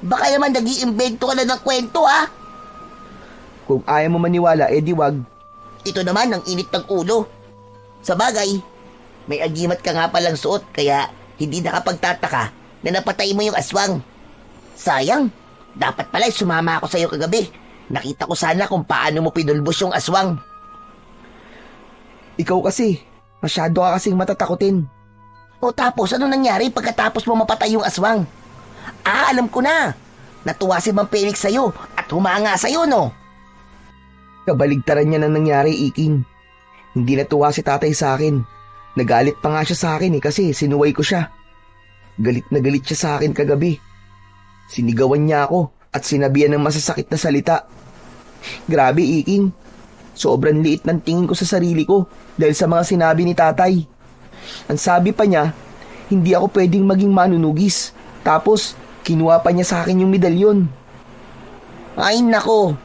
Baka naman nag-iimbento ka na ng kwento, ha? Kung ayaw mo maniwala, edi wag. Ito naman ang init ng ulo. Sa bagay, may agimat ka nga palang suot kaya hindi nakapagtataka na napatay mo yung aswang. Sayang, dapat pala sumama ako sa iyo kagabi. Nakita ko sana kung paano mo pinulbos yung aswang. Ikaw kasi, masyado ka kasing matatakutin. O tapos, ano nangyari pagkatapos mo mapatay yung aswang? Alam ko na. Natuwa si Mang Felix sa'yo at humanga sa'yo, no? Kabaligtaran niya na nangyari, Iking. Hindi natuwa si tatay sa akin. Nagalit pa nga siya sa akin kasi sinuway ko siya. Galit na galit siya sa akin kagabi. Sinigawan niya ako at sinabihan ng masasakit na salita. Grabe, Iking. Sobrang liit ng tingin ko sa sarili ko dahil sa mga sinabi ni tatay. Ang sabi pa niya, hindi ako pwedeng maging manunugis. Tapos, kinuha pa niya sa akin yung medalyon. Ay nako,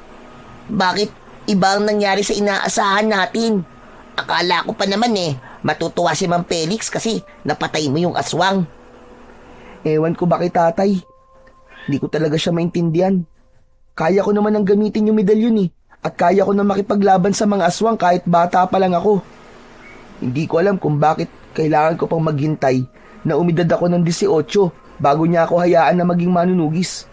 bakit iba ang nangyari sa inaasahan natin? Akala ko pa naman Matutuwa si Mang Felix kasi napatay mo yung aswang. Ewan ko ba kay tatay. Hindi ko talaga siya maintindihan. Kaya ko naman ang gamitin yung medalyon eh. At kaya ko na makipaglaban sa mga aswang kahit bata pa lang ako. Hindi ko alam kung bakit kailangan ko pang maghintay na umidad ako ng 18 bago niya ako hayaan na maging manunugis.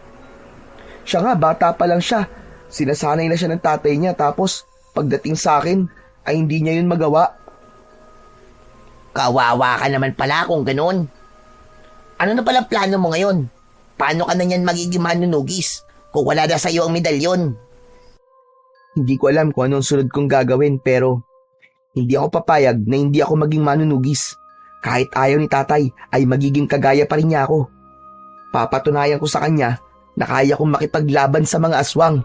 Siya nga, bata pa lang siya. Sinasanay na siya ng tatay niya tapos pagdating sa akin ay hindi niya yun magawa. Kawawa ka naman pala kung ganun. Ano na palang plano mo ngayon? Paano ka na niyan magiging manunugis kung wala na sa'yo ang medalyon? Hindi ko alam kung anong sunod kong gagawin pero hindi ako papayag na hindi ako maging manunugis. Kahit ayaw ni tatay ay magiging kagaya pa rin niya ako. Papatunayan ko sa kanya na kaya kong makipaglaban sa mga aswang.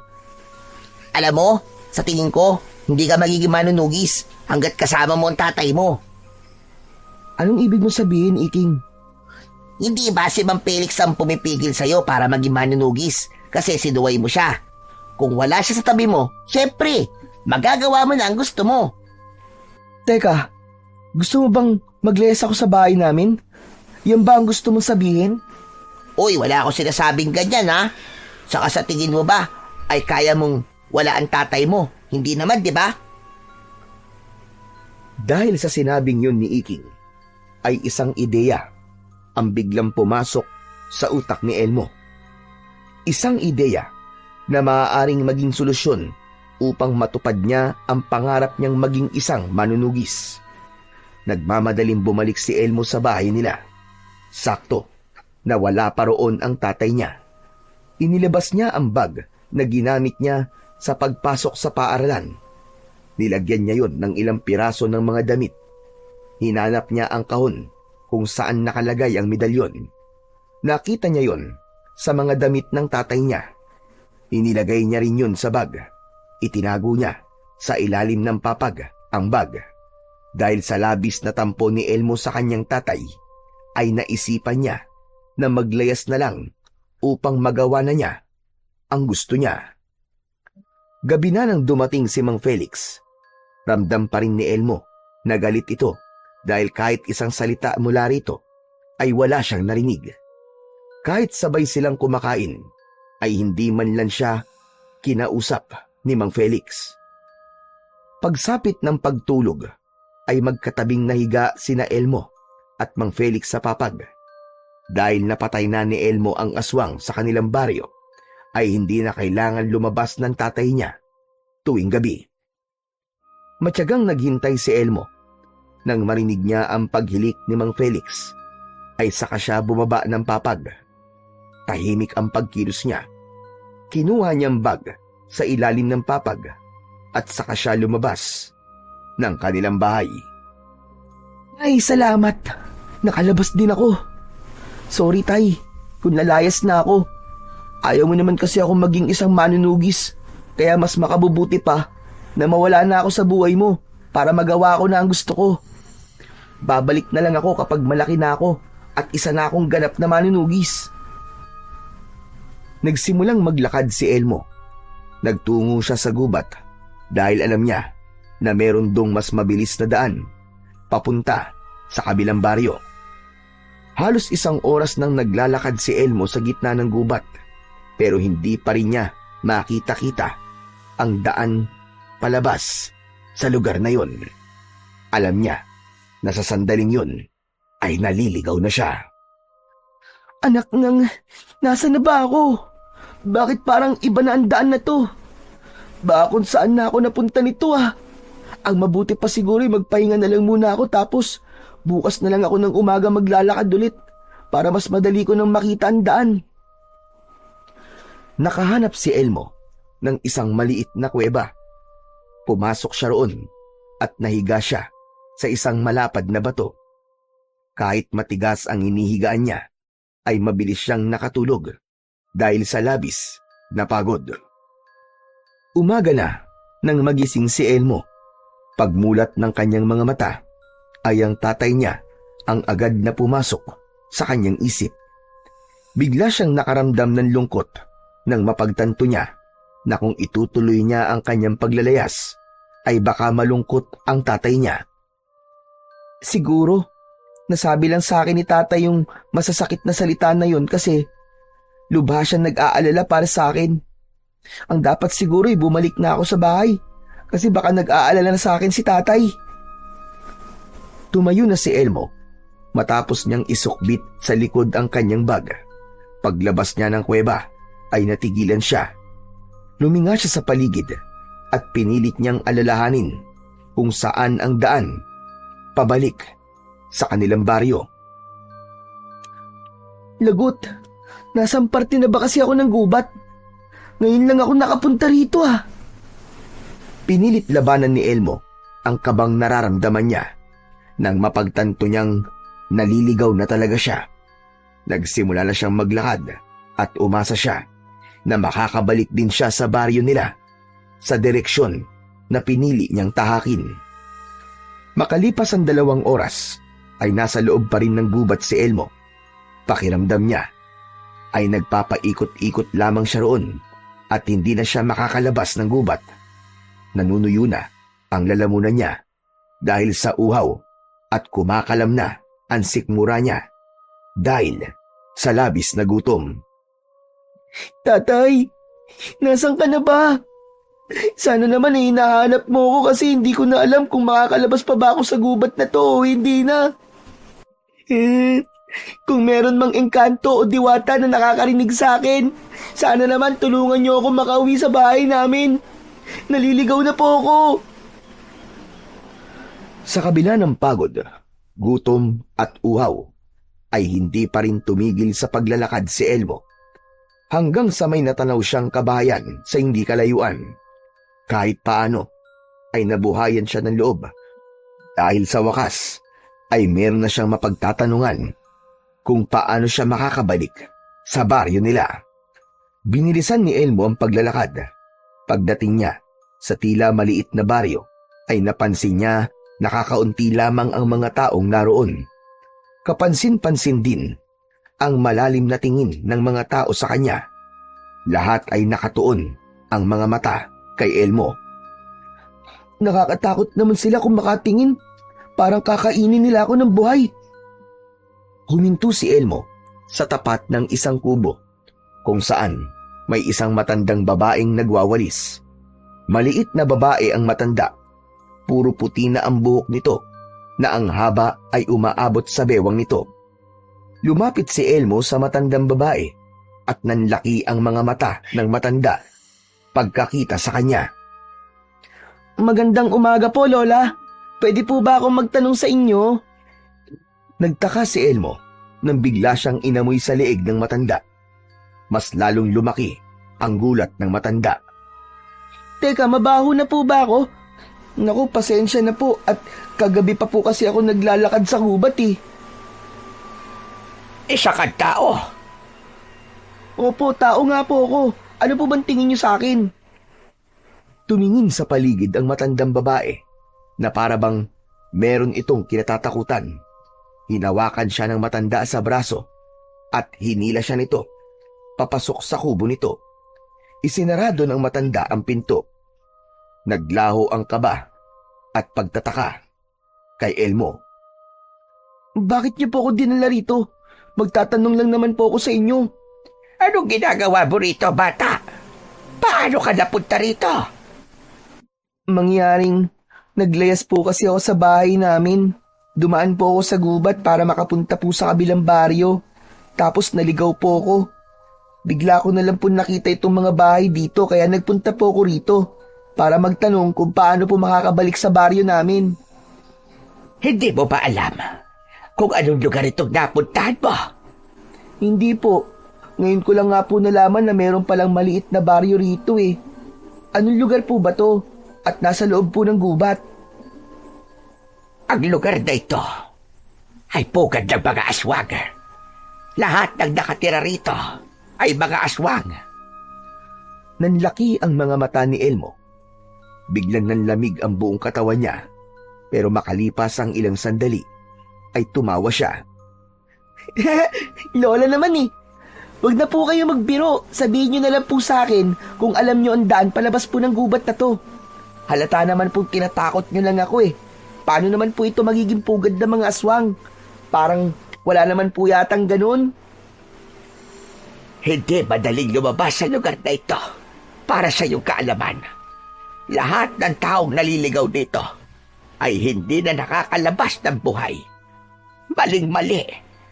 Alam mo, sa tingin ko, hindi ka magiging manunugis hanggat kasama mo ang tatay mo. Anong ibig mo sabihin, Iking? Hindi ba si Mang Felix ang pumipigil sa'yo para maging manunugis kasi sinuway mo siya? Kung wala siya sa tabi mo, syempre, magagawa mo na ang gusto mo. Teka, gusto mo bang maglayas ako sa bahay namin? Yan ba ang gusto mong sabihin? Uy, wala akong sinasabing ganyan ha. Saka sa tingin mo ba, ay kaya mong wala ang tatay mo? Hindi naman, di ba? Dahil sa sinabing yun ni Iking, ay isang ideya ang biglang pumasok sa utak ni Elmo. Isang ideya na maaaring maging solusyon upang matupad niya ang pangarap niyang maging isang manunugis. Nagmamadaling bumalik si Elmo sa bahay nila. Sakto na wala pa roon ang tatay niya. Inilabas niya ang bag na ginamit niya sa pagpasok sa paaralan. Nilagyan niya yon ng ilang piraso ng mga damit. Hinanap niya ang kahon kung saan nakalagay ang medalyon. Nakita niya yon sa mga damit ng tatay niya. Inilagay niya rin yun sa bag. Itinago niya sa ilalim ng papag ang bag. Dahil sa labis na tampo ni Elmo sa kanyang tatay, ay naisipan niya na maglayas na lang upang magawa na niya ang gusto niya. Gabi na nang dumating si Mang Felix. Ramdam pa rin ni Elmo na galit ito dahil kahit isang salita mula rito ay wala siyang narinig. Kahit sabay silang kumakain, ay hindi man lang siya kinausap ni Mang Felix. Pagsapit ng pagtulog, ay magkatabing nahiga sina Elmo at Mang Felix sa papag. Dahil napatay na ni Elmo ang aswang sa kanilang baryo, ay hindi na kailangan lumabas ng tatay niya tuwing gabi. Matyagang naghintay si Elmo. Nang marinig niya ang paghilik ni Mang Felix, ay saka siya bumaba ng papag. Tahimik ang pagkilos niya. Kinuha niyang bag sa ilalim ng papag at saka siya lumabas ng kanilang bahay. Ay, salamat. Nakalabas din ako. Sorry, tay, kung nalayas na ako. Ayaw mo naman kasi ako maging isang manunugis, kaya mas makabubuti pa na mawala na ako sa buhay mo para magawa ko na ang gusto ko. Babalik na lang ako kapag malaki na ako at isa na akong ganap na manunugis. Nagsimulang maglakad si Elmo. Nagtungo siya sa gubat dahil alam niya na meron dong mas mabilis na daan papunta sa kabilang baryo. Halos isang oras nang naglalakad si Elmo sa gitna ng gubat, pero hindi pa rin niya makita-kita ang daan palabas sa lugar na yon. Alam niya na sa sandaling yon ay naliligaw na siya. Anak ng, nasa na ba ako? Bakit parang iba na ang daan na to? Baka kung saan na ako napunta nito ah. Ang mabuti pa siguro ay magpahinga na lang muna ako tapos bukas na lang ako ng umaga maglalakad ulit para mas madali ko nang makita ang daan. Nakahanap si Elmo ng isang maliit na kuweba. Pumasok siya roon at nahiga siya sa isang malapad na bato. Kahit matigas ang inihigaan niya, ay mabilis siyang nakatulog dahil sa labis na pagod. Umaga na nang magising si Elmo. Pagmulat ng kanyang mga mata, ay ang tatay niya ang agad na pumasok sa kanyang isip. Bigla siyang nakaramdam ng lungkot nang mapagtanto niya na kung itutuloy niya ang kanyang paglalayas, ay baka malungkot ang tatay niya. Siguro, nasabi lang sa akin ni tatay yung masasakit na salita na yun kasi lubha siyang nag-aalala para sa akin. Ang dapat siguro ay bumalik na ako sa bahay kasi baka nag-aalala na sa akin si tatay. Tumayo na si Elmo matapos niyang isukbit sa likod ang kanyang bag. Paglabas niya ng kuweba ay natigilan siya. Luminga siya sa paligid at pinilit niyang alalahanin kung saan ang daan pabalik sa kanilang baryo. Lagot, nasang parte na ba kasi ako ng gubat? Ngayon lang ako nakapunta rito ah. Pinilit labanan ni Elmo ang kabang nararamdaman niya nang mapagtanto niyang naliligaw na talaga siya. Nagsimula na siyang maglakad at umasa siya na makakabalik din siya sa baryo nila sa direksyon na pinili niyang tahakin. Makalipas ang 2 oras ay nasa loob pa rin ng gubat si Elmo. Pakiramdam niya ay nagpapaikot-ikot lamang siya roon at hindi na siya makakalabas ng gubat. Nanunuyo na ang lalamunan niya dahil sa uhaw at kumakalam na ang sikmura niya dahil sa labis na gutom. Tatay, nasan ka na ba? Sana naman ay hinahanap mo ako kasi hindi ko na alam kung makakalabas pa ba ako sa gubat na to o hindi na. Kung meron mang engkanto o diwata na nakakarinig sa akin, sana naman tulungan niyo ako makauwi sa bahay namin. Naliligaw na po ako. Sa kabila ng pagod, gutom at uhaw, ay hindi pa rin tumigil sa paglalakad si Elmo. Hanggang sa may natanaw siyang kabahayan sa hindi kalayuan. Kahit paano, ay nabuhayan siya ng loob. Dahil sa wakas, ay meron na siyang mapagtatanungan kung paano siya makakabalik sa baryo nila. Binilisan ni Elmo ang paglalakad. Pagdating niya sa tila maliit na baryo, ay napansin niya nakakaunti lamang ang mga taong naroon. Kapansin-pansin din ang malalim na tingin ng mga tao sa kanya. Lahat ay nakatuon ang mga mata kay Elmo. Nakakatakot naman sila kung makatingin. Parang kakainin nila ako ng buhay. Huminto si Elmo sa tapat ng isang kubo kung saan may isang matandang babaeng nagwawalis. Maliit na babae ang matanda. Puro puti na ang buhok nito na ang haba ay umaabot sa bewang nito. Lumapit si Elmo sa matandang babae at nanlaki ang mga mata ng matanda pagkakita sa kanya. Magandang umaga po, Lola. Pwede po ba akong magtanong sa inyo? Nagtaka si Elmo nang bigla siyang inamoy sa leeg ng matanda. Mas lalong lumaki ang gulat ng matanda. Teka, mabaho na po ba ako? Naku, pasensya na po at kagabi pa po kasi ako naglalakad sa gubat eh. Isa kang tao. Opo, tao nga po ako. Ano po bang tingin niyo sa akin? Tumingin sa paligid ang matandang babae na para bang meron itong kinatatakutan. Hinawakan siya ng matanda sa braso at hinila siya nito papasok sa kubo nito. Isinarado ng matanda ang pinto. Naglaho ang kaba at pagtataka kay Elmo. Bakit niyo po ako dinala rito? Magtatanong lang naman po ako sa inyo. Anong ginagawa mo rito, bata? Paano ka napunta rito? Mangyaring naglayas po kasi ako sa bahay namin. Dumaan po ako sa gubat para makapunta po sa kabilang baryo. Tapos naligaw po ako. Bigla ko na lang po nakita itong mga bahay dito kaya nagpunta po ako rito para magtanong kung paano po makakabalik sa baryo namin. Hindi mo ba alam kung anong lugar itong napuntahan mo? Hindi po. Ngayon ko lang nga po nalaman na meron palang maliit na baryo rito eh. Anong lugar po ba to? At nasa loob po ng gubat. Ang lugar na ito ay pugad ng mga aswang. Lahat ng nakatira rito ay mga aswang. Nanlaki ang mga mata ni Elmo. Biglang nanlamig ang buong katawan niya. Pero makalipas ang ilang sandali, ay tumawa siya. Lola naman eh. Huwag na po kayo magbiro. Sabihin niyo na lang po sa akin kung alam niyo ang daan palabas po ng gubat na to. Halata naman po kinatakot niyo lang ako eh. Paano naman po ito magiging pugad ng mga aswang? Parang wala naman po yatang ganun. Hindi madaling lumabas sa lugar na ito para sa iyong kaalaman. Lahat ng taong naliligaw dito ay hindi na nakakalabas ng buhay. Maling-mali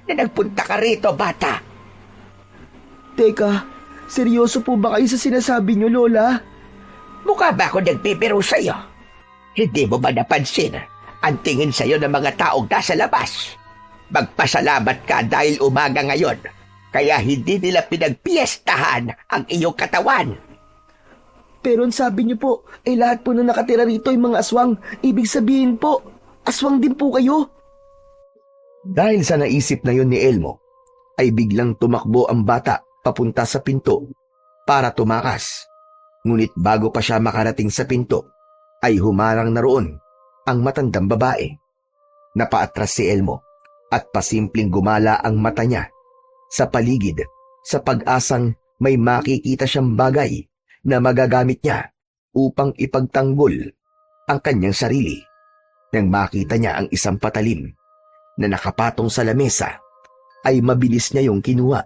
na nagpunta ka rito, bata. Teka, seryoso po ba kayo sa sinasabi niyo, Lola? Mukha ba ako nagbibiro sa iyo? Hindi mo ba napansin ang tingin sa iyo ng mga taong nasa labas? Magpasalamat ka dahil umaga ngayon, kaya hindi nila pinagpiestahan ang iyong katawan. Pero ang sabi niyo po, ay lahat po na nakatira rito ay mga aswang. Ibig sabihin po, aswang din po kayo. Dahil sa naisip na yon ni Elmo, ay biglang tumakbo ang bata papunta sa pinto para tumakas. Ngunit bago pa siya makarating sa pinto, ay humarang na roon ang matandang babae. Napaatras si Elmo at pasimpleng gumala ang mata niya sa paligid sa pag-asang may makikita siyang bagay na magagamit niya upang ipagtanggol ang kanyang sarili. Nang makita niya ang isang patalim na nakapatong sa lamesa, ay mabilis niya yung kinuha.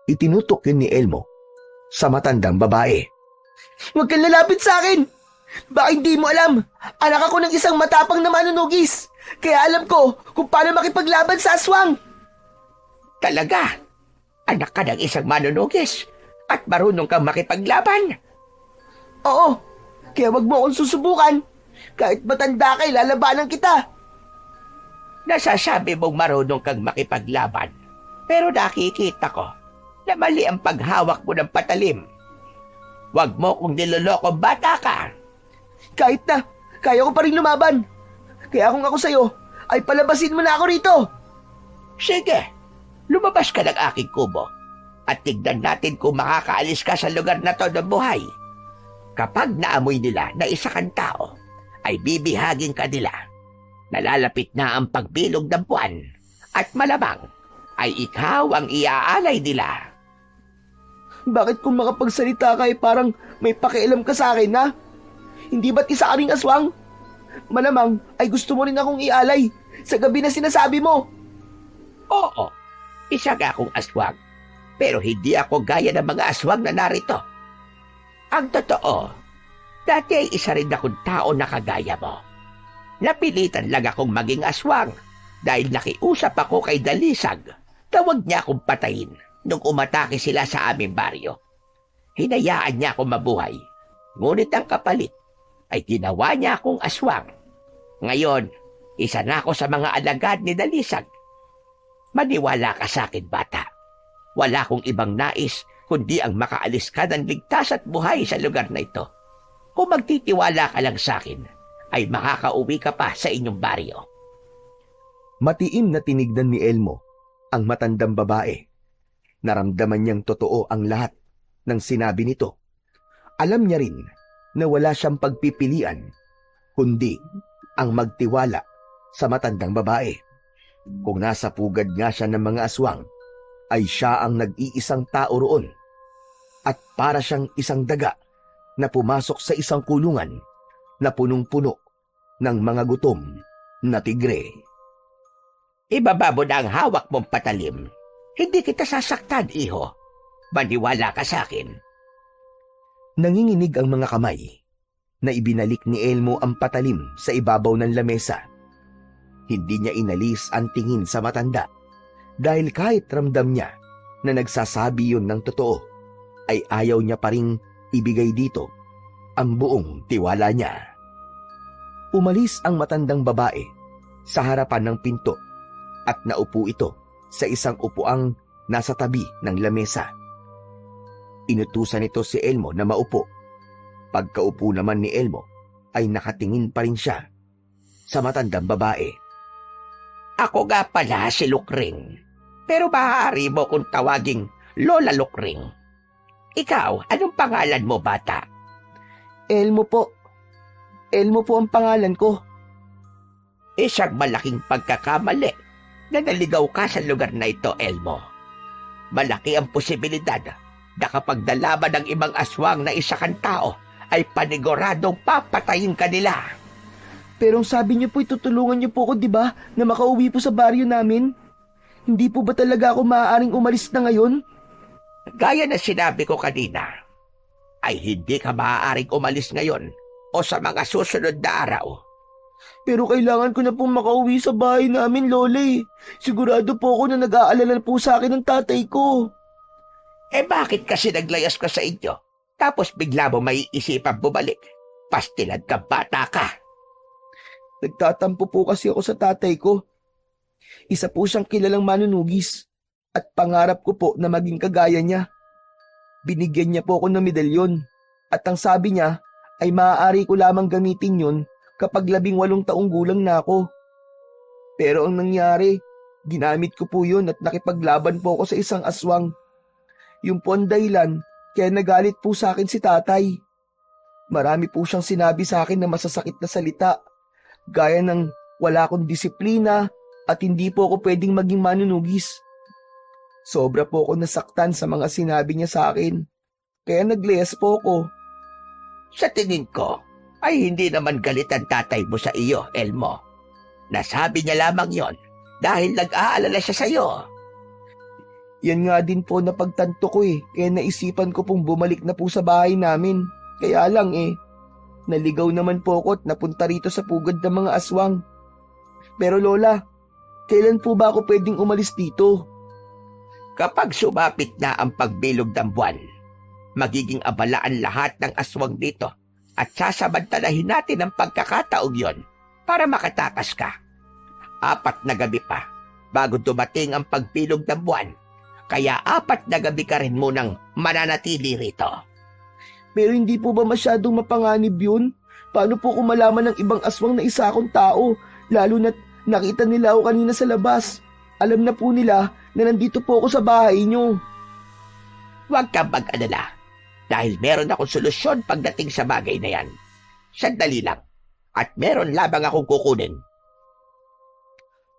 Itinutok yun ni Elmo sa matandang babae. Huwag kang lalapit sa akin! Baka hindi mo alam, anak ako ng isang matapang na manunugis. Kaya alam ko kung paano makipaglaban sa aswang. Talaga? Anak ka ng isang manunugis at marunong kang makipaglaban? Oo, kaya wag mo akong susubukan. Kahit matanda kay lalabanan kita. Nasasabi mong marunong kang makipaglaban, pero nakikita ko na mali ang paghawak mo ng patalim. Huwag mo kung niloloko, bata ka. Kahit na, kaya ko pa rin lumaban. Kaya kung ako sa'yo, ay palabasin mo na ako rito. Sige, lumabas ka ng aking kubo at tignan natin kung makakaalis ka sa lugar na to ng buhay. Kapag naamoy nila na isa kang tao, ay bibihagin ka nila. Nalalapit na ang pagbilog ng buwan at malamang ay ikaw ang iaalay nila. Bakit kung makapagsalita ka ay parang may pakialam ka sa akin, ha? Hindi ba't isa ka ring aswang? Malamang ay gusto mo rin akong ialay sa gabi na sinasabi mo. Oo, isa ka akong aswang, pero hindi ako gaya ng mga aswang na narito. Ang totoo, dati ay isa rin akong tao na kagaya mo. Napilitan lang akong maging aswang dahil nakiusap ako kay Dalisag. Tawag niya akong patayin nung umatake sila sa aming baryo. Hinayaan niya akong mabuhay, ngunit ang kapalit ay ginawa niya akong aswang. Ngayon, isa na ako sa mga alagad ni Dalisag. Maniwala ka sa akin, bata. Wala akong ibang nais kundi ang makaalis ka ng ligtas at buhay sa lugar na ito. Kung magtitiwala ka lang sa akin, ay makakauwi ka pa sa inyong baryo. Matiim na tinignan ni Elmo ang matandang babae. Naramdaman niyang totoo ang lahat ng sinabi nito. Alam niya rin na wala siyang pagpipilian, kundi ang magtiwala sa matandang babae. Kung nasa pugad nga siya ng mga aswang, ay siya ang nag-iisang tao roon. At para siyang isang daga na pumasok sa isang kulungan na punong-puno ng mga gutom na tigre. Ibaba mo na ang hawak mong patalim. Hindi kita sasaktan, iho. Maniwala ka sa akin. Nanginginig ang mga kamay na ibinalik ni Elmo ang patalim sa ibabaw ng lamesa. Hindi niya inalis ang tingin sa matanda dahil kahit ramdam niya na nagsasabi yun ng totoo, ay ayaw niya pa ring ibigay dito ang buong tiwala niya. Umalis ang matandang babae sa harapan ng pinto at naupo ito sa isang upuang nasa tabi ng lamesa. Inutusan nito si Elmo na maupo. Pagkaupo naman ni Elmo ay nakatingin pa rin siya sa matandang babae. Ako nga pala si Lukring, pero maaari mo kung tawaging Lola Lukring. Ikaw, anong pangalan mo, bata? Elmo po. Elmo po ang pangalan ko. Isang malaking pagkakamali na naligaw ka sa lugar na ito, Elmo. Malaki ang posibilidad na kapag nalaman ng ibang aswang na isa kang tao, ay paniguradong papatayin ka nila. Pero ang sabi niyo po, itutulungan niyo po ako, di ba, na makauwi po sa baryo namin? Hindi po ba talaga ako maaaring umalis na ngayon? Gaya na sinabi ko kanina, ay hindi ka maaaring umalis ngayon o sa mga susunod na araw. Pero kailangan ko na pong makauwi sa bahay namin, Lola eh. Sigurado po ako na nag-aalala po sa akin ng tatay ko. Eh bakit kasi naglayas ka sa inyo? Tapos bigla mo may isipang bumalik. Pastilad ka, bata ka. Nagtatampo po kasi ako sa tatay ko. Isa po siyang kilalang manunugis at pangarap ko po na maging kagaya niya. Binigyan niya po ako ng medalyon at ang sabi niya ay maaari ko lamang gamitin yun kapag 18 taong gulang na ako. Pero ang nangyari, ginamit ko po yun at nakipaglaban po ako sa isang aswang. Yung po ang dahilan kaya nagalit po sa akin si tatay. Marami po siyang sinabi sa akin na masasakit na salita, gaya ng wala akong disiplina at hindi po ako pwedeng maging manunugis. Sobra po ako nasaktan sa mga sinabi niya sa akin, kaya nagleyas po ako. Sa tingin ko, ay hindi naman galit ang tatay mo sa iyo, Elmo. Nasabi niya lamang yon dahil nag-aalala siya sa iyo. Yan nga din po na pagtanto ko kaya naisipan ko pong bumalik na po sa bahay namin. Kaya lang naligaw naman po ako at napunta rito sa pugad ng mga aswang. Pero Lola, kailan po ba ako pwedeng umalis dito? Kapag sumapit na ang pagbilog ng buwan, magiging abala ang lahat ng aswang dito at sasamantalahin natin ang pagkakataong yon para makatakas ka. 4 na gabi pa bago dumating ang pagbilog ng buwan, kaya 4 na gabi ka rin munang mananatili rito. Pero hindi po ba masyadong mapanganib yun? Paano po kung malaman ng ibang aswang na isa akong tao, lalo na't nakita nila ako kanina sa labas? Alam na po nila na nandito po ako sa bahay niyo. Huwag kang mag-alala. Dahil meron akong solusyon pagdating sa bagay na yan. Sandali lang. At meron labang akong kukunin.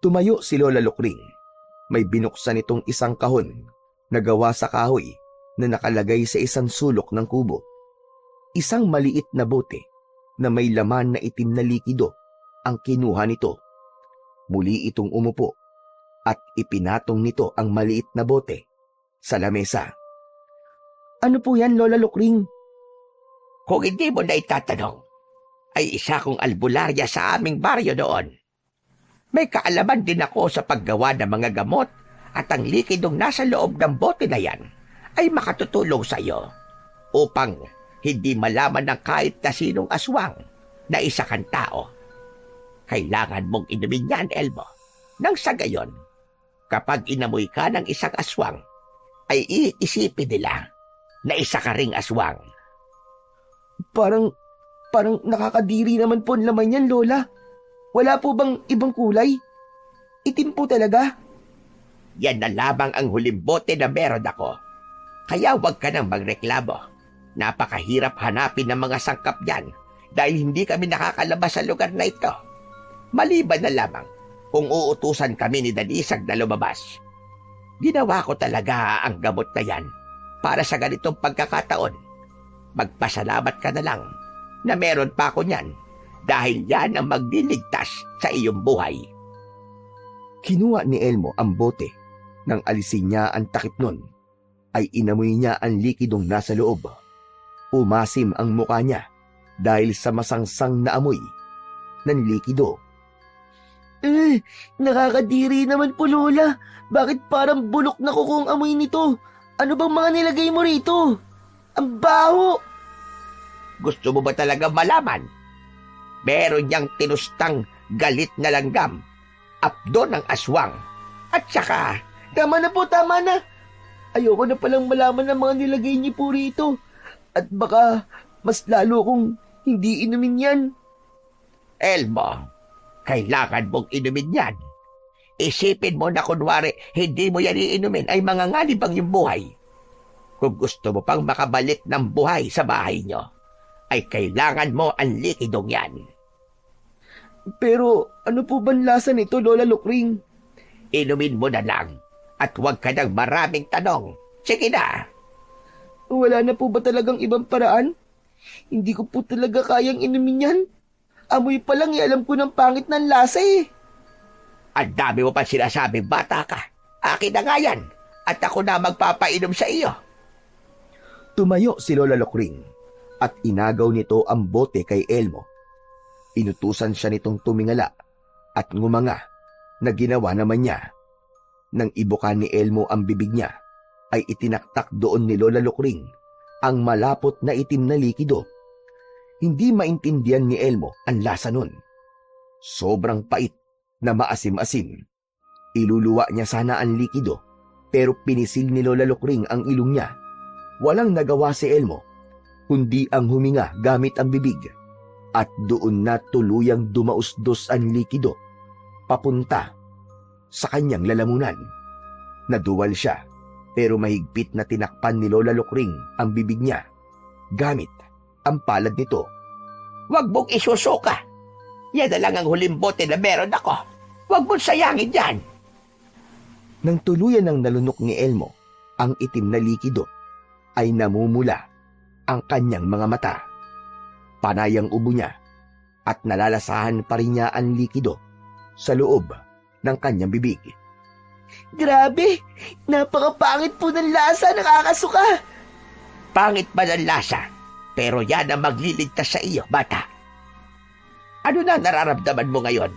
Tumayo si Lola Lukring. May binuksan itong isang kahon na gawa sa kahoy na nakalagay sa isang sulok ng kubo. Isang maliit na bote na may laman na itim na likido ang kinuha nito. Muli itong umupo at ipinatong nito ang maliit na bote sa lamesa. Ano po yan, Lola Lukring? Kung hindi mo na itatanong, ay isa kong albularya sa aming baryo noon. May kaalaman din ako sa paggawa ng mga gamot at ang likidong nasa loob ng bote na yan ay makatutulong sa iyo upang hindi malaman ng kahit na sinong aswang na isa kang tao. Kailangan mong inumin yan, Elmo. Nang sa gayon, kapag inamoy ka ng isang aswang, ay iisipin nila na isa ka ring aswang. Parang nakakadiri naman po ang laman yan, Lola. Wala po bang ibang kulay? Itim po talaga. Yan na lamang ang huling bote na meron ako. Kaya huwag ka nang magreklamo. Napakahirap hanapin ng mga sangkap yan dahil hindi kami nakakalabas sa lugar na ito. Maliban na lamang kung uutusan kami ni Danisag na lumabas. Ginawa ko talaga ang gamot na yan para sa ganitong pagkakataon. Magpasalamat ka na lang na meron pa ako niyan dahil yan ang magliligtas sa iyong buhay. Kinuha ni Elmo ang bote. Nang alisin niya ang takip nun, ay inamoy niya ang likidong nasa loob. Umasim ang muka niya dahil sa masangsang na amoy ng likido. Nakakadiri naman po, Lola. Bakit parang bulok na kuko ang amoy nito? Ano bang mga nilagay mo rito? Ang baho! Gusto mo ba talaga malaman? Meron niyang tinustang galit na langgam, apdo ng aswang, at saka... Tama na po, tama na. Ayoko na palang malaman ng mga nilagay niyo po rito. At baka mas lalo kong hindi inumin yan. Elmo, kailangan mong inumin yan. Isipin mo na kunwari hindi mo yan iinumin ay manganganib ang iyong buhay. Kung gusto mo pang makabalik ng buhay sa bahay nyo, ay kailangan mo ang likidong yan. Pero ano po bang lasa nito, Lola Lukring? Inumin mo na lang at huwag ka ng maraming tanong. Sige na. Wala na po ba talagang ibang paraan? Hindi ko po talaga kayang inumin yan. Amoy pa lang alam ko ng pangit ng lasa eh. Ang dami mo pa sinasabing bata ka. Akin na nga yan. At ako na magpapainom sa iyo. Tumayo si Lola Lokring at inagaw nito ang bote kay Elmo. Inutusan siya nitong tumingala at ngumanga na ginawa naman niya. Nang ibukan ni Elmo ang bibig niya, ay itinaktak doon ni Lola Lokring ang malapot na itim na likido. Hindi maintindihan ni Elmo ang lasa nun. Sobrang pait na maasim-asim. Iluluwa niya sana ang likido, pero pinisil ni Lola Lokring ang ilong niya. Walang nagawa si Elmo, kundi ang huminga gamit ang bibig. At doon na tuluyang dumausdos ang likido, papunta sa kanyang lalamunan. Naduwal siya, pero mahigpit na tinakpan ni Lola Lokring ang bibig niya, gamit ang palad nito. Huwag mong isusuka. Yan na lang ang huling bote na meron ako. Huwag mong sayangin yan. Nang tuluyan ng nalunok ni Elmo ang itim na likido, ay namumula ang kanyang mga mata. Panay ang ubo niya at nalalasahan pa rin niya ang likido sa loob ng kanyang bibig. Grabe, napakapangit po ng lasa, nakakasuka. Pangit ba ng lasa? Pero yan ang magliligtas sa iyo, bata. Ano na nararamdaman mo ngayon?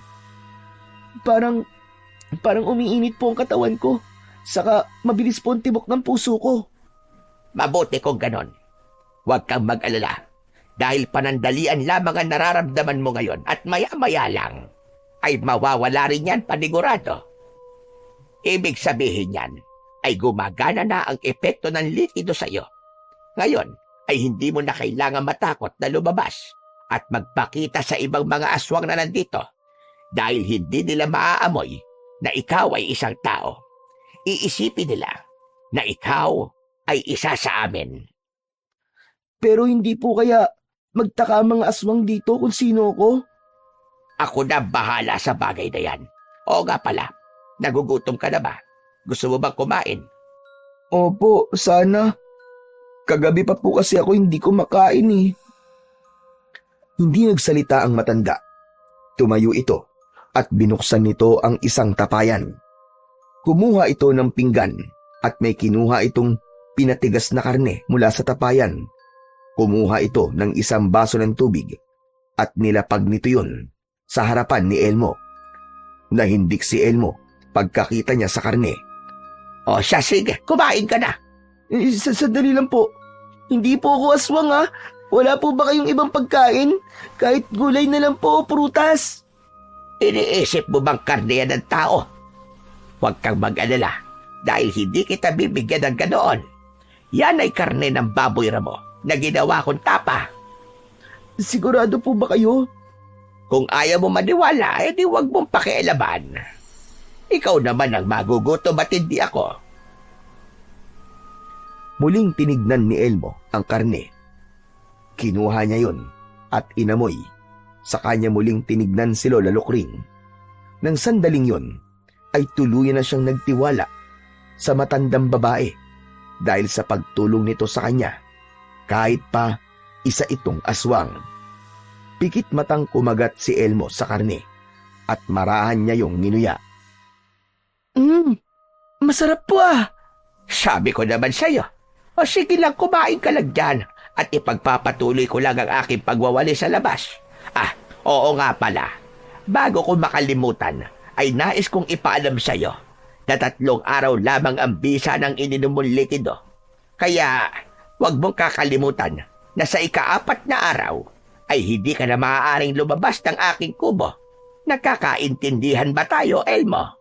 Parang umiinit po ang katawan ko. Saka mabilis po ang tibok ng puso ko. Mabuti kung ganon. Huwag kang mag-alala. Dahil panandalian lamang ang nararamdaman mo ngayon at maya-maya lang ay mawawala rin yan panigurado. Ibig sabihin yan ay gumagana na ang epekto ng likido sa iyo. Ngayon ay hindi mo na kailangan matakot na lumabas at magpakita sa ibang mga aswang na nandito dahil hindi nila maaamoy na ikaw ay isang tao. Iisipin nila na ikaw ay isa sa amin. Pero hindi po kaya magtaka ang mga aswang dito kung sino ko? Ako na bahala sa bagay na yan. Oo nga pala, nagugutom ka na ba? Gusto mo bang kumain? Opo, sana. Kagabi pa po kasi ako hindi kumakain eh. Hindi nagsalita ang matanda. Tumayo ito at binuksan nito ang isang tapayan. Kumuha ito ng pinggan at may kinuha itong pinatigas na karne mula sa tapayan. Kumuha ito ng isang baso ng tubig at nilapag nito yun sa harapan ni Elmo. Nahindik si Elmo pagkakita niya sa karne. O siya, sige, kumain ka na. Sandali lang po. Hindi po ako aswang ha. Wala po ba kayong ibang pagkain? Kahit gulay na lang po o prutas. Iniisip mo bang karne yan ng tao? Huwag kang mag-alala dahil hindi kita bibigyan ng ganoon. Yan ay karne ng baboy ramo na ginawa kong tapa. Sigurado po ba kayo? Kung ayaw mo maniwala, edi huwag mong pakialaman. Ikaw naman ang magugutom at hindi ako. Muling tinignan ni Elmo ang karne. Kinuha niya yon at inamoy. Sa kanya muling tinignan si Lola Lokring. Nang sandaling yon, ay tuluyan na siyang nagtiwala sa matandang babae dahil sa pagtulong nito sa kanya, kahit pa isa itong aswang. Pikit matang kumagat si Elmo sa karne at marahan niya yung ninuya. Masarap po ah. Sabi ko naman sa'yo, o sige lang, kumain ka lang dyan at ipagpapatuloy ko lang ang aking pagwawali sa labas. Oo nga pala, bago ko makalimutan, ay nais kong ipaalam sa'yo na 3 araw lamang ang bisa ng ininom mong likido. Kaya, huwag mong kakalimutan na sa ika-4 na araw ay hindi ka na maaaring lumabas ng aking kubo. Nagkakaintindihan ba tayo, Elmo?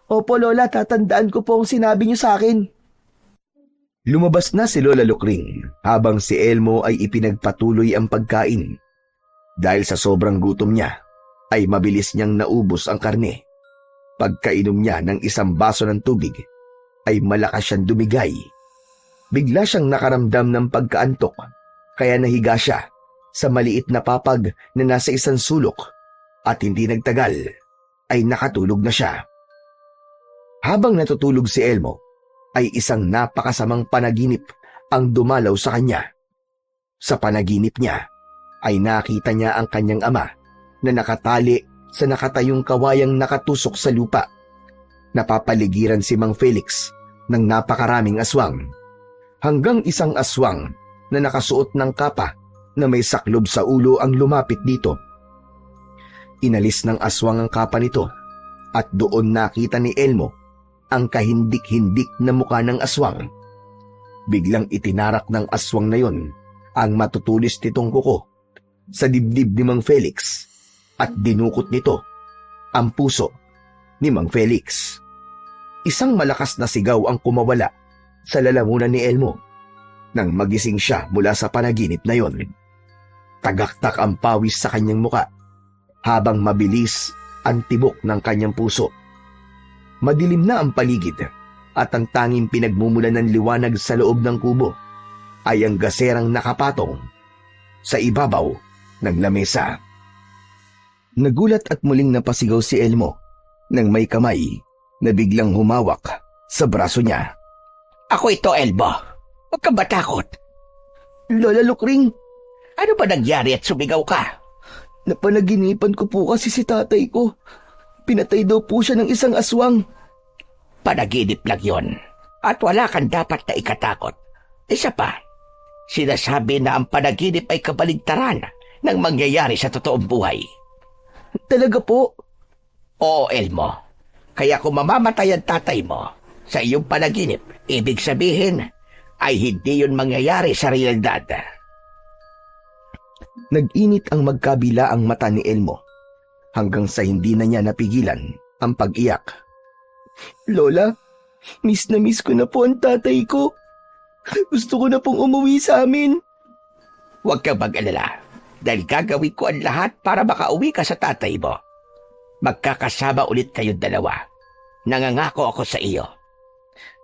Opo Lola, tatandaan ko po ang sinabi niyo sa akin. Lumabas na si Lola Lokring habang si Elmo ay ipinagpatuloy ang pagkain. Dahil sa sobrang gutom niya, ay mabilis niyang naubos ang karne. Pagkainom niya ng isang baso ng tubig, ay malakas siyang dumigay. Bigla siyang nakaramdam ng pagkaantok, kaya nahiga siya sa maliit na papag na nasa isang sulok at hindi nagtagal ay nakatulog na siya. Habang natutulog si Elmo, ay isang napakasamang panaginip ang dumalaw sa kanya. Sa panaginip niya, ay nakita niya ang kanyang ama na nakatali sa nakatayong kawayang nakatusok sa lupa. Napapaligiran si Mang Felix ng napakaraming aswang, hanggang isang aswang na nakasuot ng kapa na may saklob sa ulo ang lumapit dito. Inalis ng aswang ang kapa nito at doon nakita ni Elmo ang kahindik-hindik na mukha ng aswang. Biglang itinarak ng aswang na yon ang matutulis nitong kuko sa dibdib ni Mang Felix at dinukot nito ang puso ni Mang Felix. Isang malakas na sigaw ang kumawala sa lalamunan ni Elmo nang magising siya mula sa panaginip na yon. Tagaktak ang pawis sa kanyang muka habang mabilis ang tibok ng kanyang puso. Madilim na ang paligid at ang tanging pinagmumulan ng liwanag sa loob ng kubo ay ang gaserang nakapatong sa ibabaw ng lamesa. Nagulat at muling napasigaw si Elmo nang may kamay na biglang humawak sa braso niya. Ako ito, Elmo. Huwag kang matakot. Lola Lukring, Ano ba nangyari at sumigaw ka? napanaginipan ko po kasi si tatay ko. Pinatay daw po siya ng isang aswang. Panaginip lang yon. At wala kang dapat na ikatakot. Isa pa, sinasabi na ang panaginip ay kabaligtaran ng mangyayari sa totoong buhay. Talaga po? Oo, Elmo. Kaya kung mamamatay ang tatay mo sa iyong panaginip, ibig sabihin ay hindi yun mangyayari sa realidad. Nag-init ang magkabila ang mata ni Elmo hanggang sa hindi na niya napigilan ang pag-iyak. Lola, miss na miss ko na po ang tatay ko. Gusto ko na pong umuwi sa amin. Huwag kang mag-alala dahil gagawin ko ang lahat para makauwi ka sa tatay mo. Magkakasama ulit kayong dalawa. Nangangako ako sa iyo.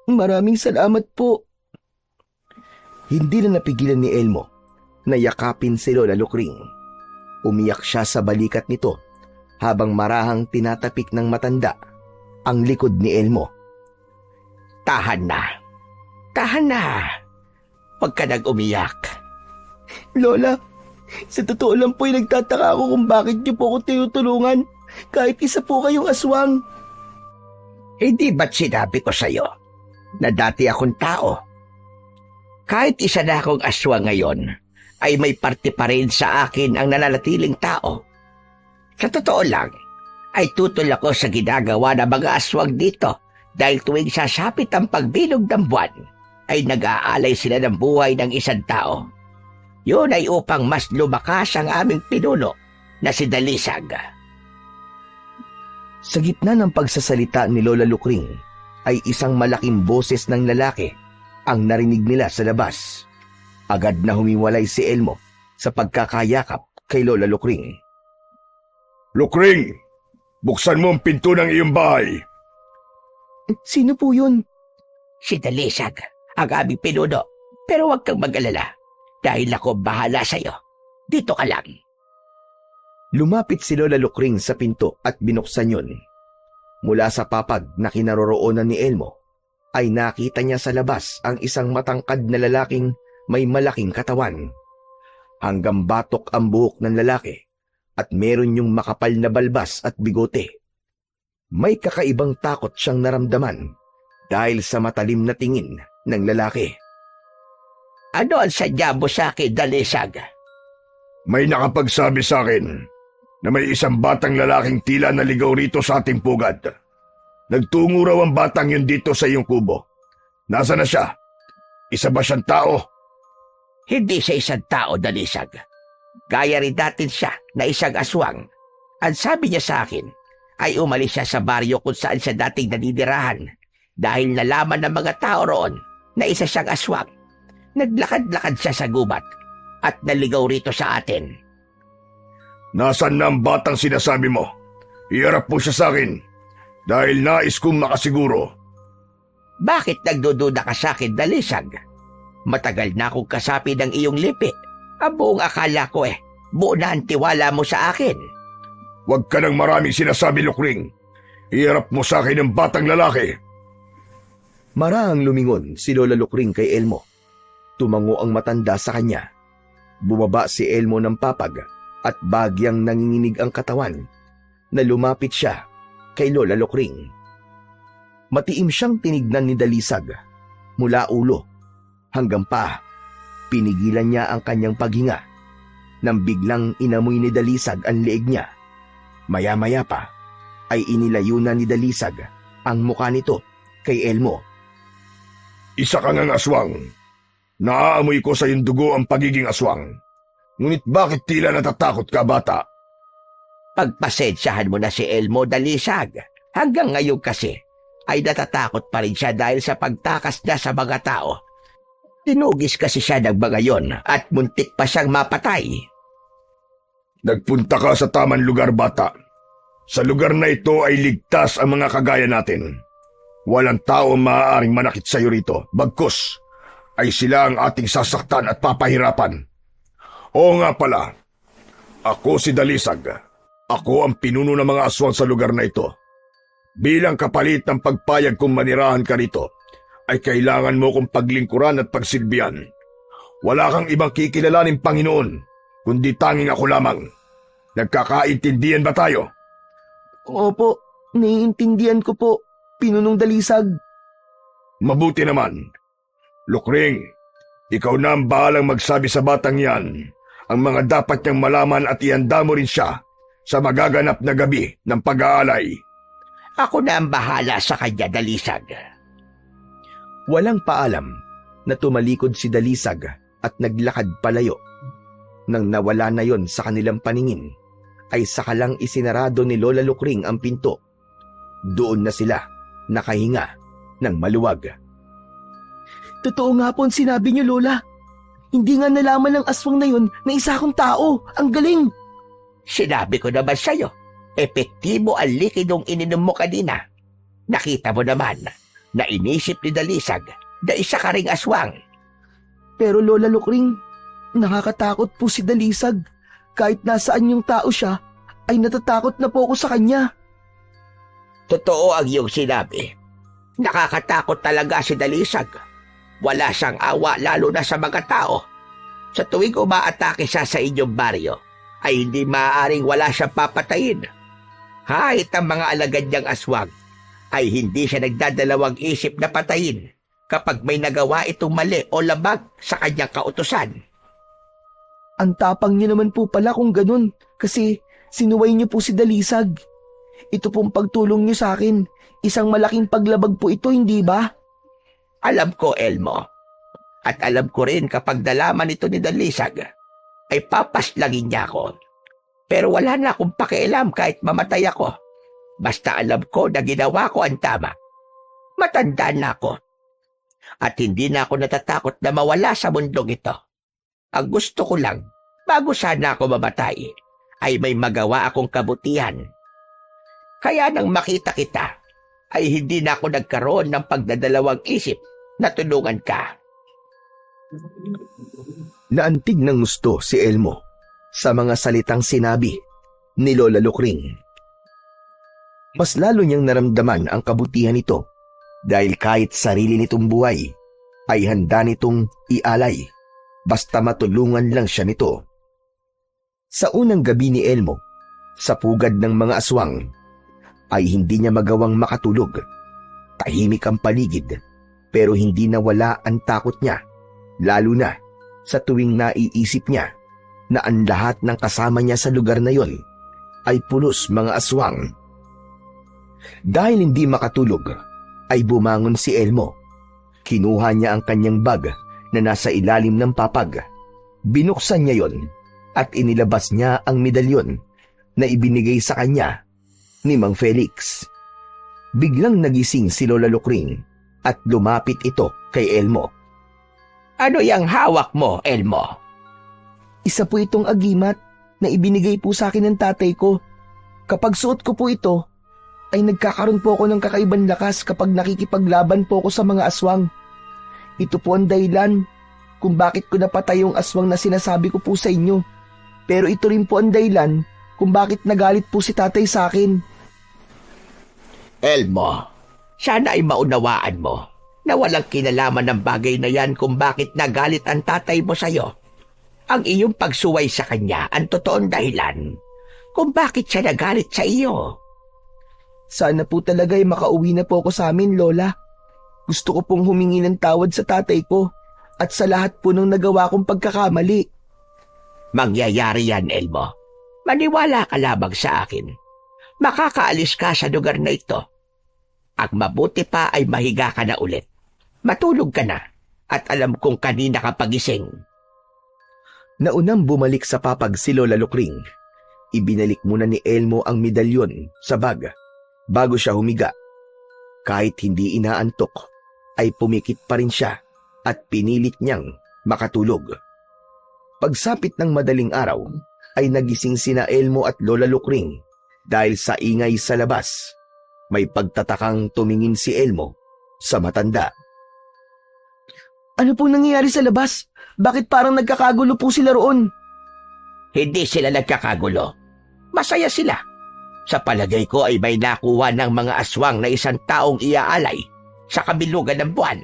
Maraming salamat po. Hindi na napigilan ni Elmo na yakapin si Lola Lukring. Umiyak siya sa balikat nito habang marahang tinatapik ng matanda ang likod ni Elmo. Tahan na. Tahan na. Huwag ka nang umiyak. Lola, sa totoo lang po ay nagtataka ako kung bakit niyo po ako tinutulungan kahit isa po kayong aswang. Hindi ba't sinabi ko sa iyo na dati akong tao? Kahit isa na akong aswang ngayon, ay may parte pa rin sa akin ang nananatiling tao. Sa totoo lang, ay tutol ako sa ginagawa ng mga aswang dito dahil tuwing sasapit ang pagbilog ng buwan, ay nag-aalay sila ng buhay ng isang tao. Yun ay upang mas lumakas ang aming pinuno na si Dalisag. Sa gitna ng pagsasalita ni Lola Lukring, ay isang malaking boses ng lalaki ang narinig nila sa labas. Agad na humiwalay si Elmo sa pagkakayakap kay Lola Lukring. Lukring, buksan mo ang pinto ng iyong bahay. Sino po yun? Si Dalisag, ang aming pinuno. Pero huwag kang mag-alala dahil ako bahala sa iyo. Dito ka lang. Lumapit si Lola Lukring sa pinto at binuksan yun. Mula sa papag na kinaroroonan ni Elmo, ay nakita niya sa labas ang isang matangkad na lalaking may malaking katawan. Hanggang batok ang buhok ng lalaki at meron yung makapal na balbas at bigote. May kakaibang takot siyang naramdaman dahil sa matalim na tingin ng lalaki. Ano ang sadya mo sa akin, Dalisag? May nakapagsabi sa akin na may isang batang lalaking tila naligaw rito sa ating pugad. Nagtungo raw ang batang yun dito sa iyong kubo. Nasaan na siya? Isa ba siyang tao? Hindi siya isang tao, Dalisag. Gaya rin natin siya na isang aswang. Ang sabi niya sa akin ay umalis siya sa baryo kung saan siya dating naninirahan dahil nalaman ng mga tao roon na isa siyang aswang. Naglakad-lakad siya sa gubat at naligaw rito sa atin. Nasaan na ang batang sinasabi mo? Iharap mo siya sa akin dahil nais kong makasiguro. Bakit nagdududa ka sa akin, Dalisag? Matagal na akong kasapi ng iyong lipi. Ang buong akala ko buo na ang tiwala mo sa akin. Huwag ka nang maraming sinasabi, Lukring. Iharap mo sa akin ang batang lalaki. Marahang lumingon si Lola Lukring kay Elmo. Tumango ang matanda sa kanya. Bumaba si Elmo ng papag at bagyang nanginginig ang katawan na lumapit siya kay Lola Lokring. Matiim siyang tinignan ni Dalisag mula ulo hanggang paa. Pinigilan niya ang kanyang paghinga nang biglang inamoy ni Dalisag ang leeg niya. Maya-maya pa ay inilayo na ni Dalisag ang mukha nito kay Elmo. Isa kang ang aswang. Naaamoy ko sa iyong dugo ang pagiging aswang. Ngunit bakit tila natatakot ka, bata? Pagpasensyahan mo na si Elmo, Dalisag. Hanggang ngayon kasi ay natatakot pa rin siya dahil sa pagtakas niya sa mga tao. Tinugis kasi siya ng mga yon at muntik pa siyang mapatay. Nagpunta ka sa tamang lugar, bata. Sa lugar na ito ay ligtas ang mga kagaya natin. Walang tao ang maaaring manakit sa iyo rito. Bagkus ay sila ang ating sasaktan at papahirapan. Oo nga pala, ako si Dalisag. Ako ang pinuno ng mga aswang sa lugar na ito. Bilang kapalit ng pagpayag kong manirahan ka rito, ay kailangan mo kong paglingkuran at pagsilbihan. Wala kang ibang kikilalaning Panginoon, kundi tanging ako lamang. Nagkakaintindihan ba tayo? Opo, naiintindihan ko po, Pinunong Dalisag. Mabuti naman. Lokring, ikaw na ang bahalang magsabi sa batang yan ang mga dapat niyang malaman at ihanda mo rin siya sa magaganap na gabi ng pag-aalay. Ako na ang bahala sa kanya, Dalisag. Walang paalam na tumalikod si Dalisag at naglakad palayo. Nang nawala na yon sa kanilang paningin, ay sakalang isinarado ni Lola Lokring ang pinto. Doon na sila nakahinga ng maluwag. Totoo nga po ang sinabi niyo, Lola. Hindi nga nalaman ng aswang na yun na isa akong tao. Ang galing! Sinabi ko naman sa'yo, epektibo ang likidong ininom mo kanina. Nakita mo naman na inisip ni Dalisag na isa ka ring aswang. Pero Lola Lokring, nakakatakot po si Dalisag. Kahit nasaan yung tao siya, ay natatakot na po ako sa kanya. Totoo ang iyong sinabi. Nakakatakot talaga si Dalisag. Wala siyang awa lalo na sa mga tao. Sa tuwing umaatake siya sa inyong baryo, ay hindi maaaring wala siyang papatayin. Kahit ang mga alagad niyang aswang, ay hindi siya nagdadalawang isip na patayin kapag may nagawa itong mali o labag sa kanyang kautusan. Ang tapang niyo naman po pala kung ganun, kasi sinuway niyo po si Dalisag. Ito pong pagtulong niyo sa akin, isang malaking paglabag po ito, hindi ba? Alam ko, Elmo. At alam ko rin kapag nalaman ito ni Dalisag, ay papaslagin niya ako. Pero wala na akong pakialam kahit mamatay ako. Basta alam ko na ginawa ko ang tama. Matanda na ako. At hindi na ako natatakot na mawala sa mundong ito. Ang gusto ko lang, bago sana ako mamatay, ay may magawa akong kabutihan. Kaya nang makita kita, ay hindi na ako nagkaroon ng pagdadalawang isip na tulungan ka. Naantig ng gusto si Elmo sa mga salitang sinabi ni Lola Lokring. Mas lalo niyang naramdaman ang kabutihan nito dahil kahit sarili nitong buhay ay handa nitong ialay basta matulungan lang siya nito. Sa unang gabi ni Elmo, sa pugad ng mga aswang, ay hindi niya magawang makatulog. Tahimik ang paligid pero hindi nawala ang takot niya, lalo na sa tuwing naiisip niya na ang lahat ng kasama niya sa lugar na yon ay pulos mga aswang. Dahil hindi makatulog, ay bumangon si Elmo. Kinuha niya ang kanyang bag na nasa ilalim ng papag. Binuksan niya yon at inilabas niya ang medalyon na ibinigay sa kanya ni Mang Felix. Biglang nagising si Lola Lokring at lumapit ito kay Elmo. Ano yang hawak mo, Elmo? Isa po itong agimat na ibinigay po sa akin ng tatay ko. Kapag suot ko po ito, ay nagkakaroon po ako ng kakaibang lakas kapag nakikipaglaban po ako sa mga aswang. Ito po ang dahilan kung bakit ko napatay yung aswang na sinasabi ko po sa inyo. Pero ito rin po ang dahilan kung bakit nagalit po si tatay sa akin. Elmo, sana ay maunawaan mo na walang kinalaman ng bagay na yan kung bakit nagalit ang tatay mo sa'yo. Ang iyong pagsuway sa kanya ang totoong dahilan kung bakit siya nagalit sa iyo. Sana po talaga ay makauwi na po ako sa amin, Lola. Gusto ko pong humingi ng tawad sa tatay ko at sa lahat po ng nagawa kong pagkakamali. Mangyayari yan, Elmo. Maniwala ka lamang sa akin. Makakaalis ka sa lugar na ito. Ang mabuti pa ay mahiga ka na ulit. Matulog ka na at alam kong kanina ka pagising. Naunang bumalik sa papag si Lola Lukring. Ibinalik muna ni Elmo ang medalyon sa bag bago siya humiga. Kahit hindi inaantok, ay pumikit pa rin siya at pinilit niyang makatulog. Pagsapit ng madaling araw, ay nagising sina Elmo at Lola Lukring dahil sa ingay sa labas. May pagtatakang tumingin si Elmo sa matanda. Ano pong nangyayari sa labas? Bakit parang nagkakagulo po sila roon? Hindi sila nagkakagulo. Masaya sila. Sa palagay ko ay may nakuha ng mga aswang na isang taong iaalay sa kabilugan ng buwan.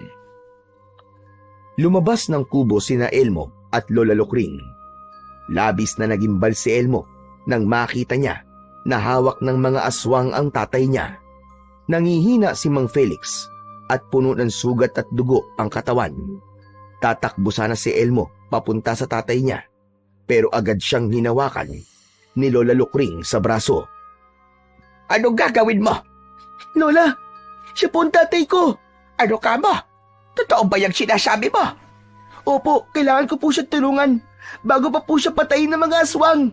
Lumabas ng kubo sina Elmo at Lola Lukring. Labis na nagimbal si Elmo nang makita niya na hawak ng mga aswang ang tatay niya. Nangihina si Mang Felix at puno ng sugat at dugo ang katawan. Tatakbo sana si Elmo papunta sa tatay niya, pero agad siyang hinawakan ni Lola Lukring sa braso. Anong gagawin mo? Lola, siya po ang tatay ko. Ano ka mo? Totoo ba yung sinasabi mo? Opo, kailangan ko po siya tulungan bago pa po siya patayin ng mga aswang.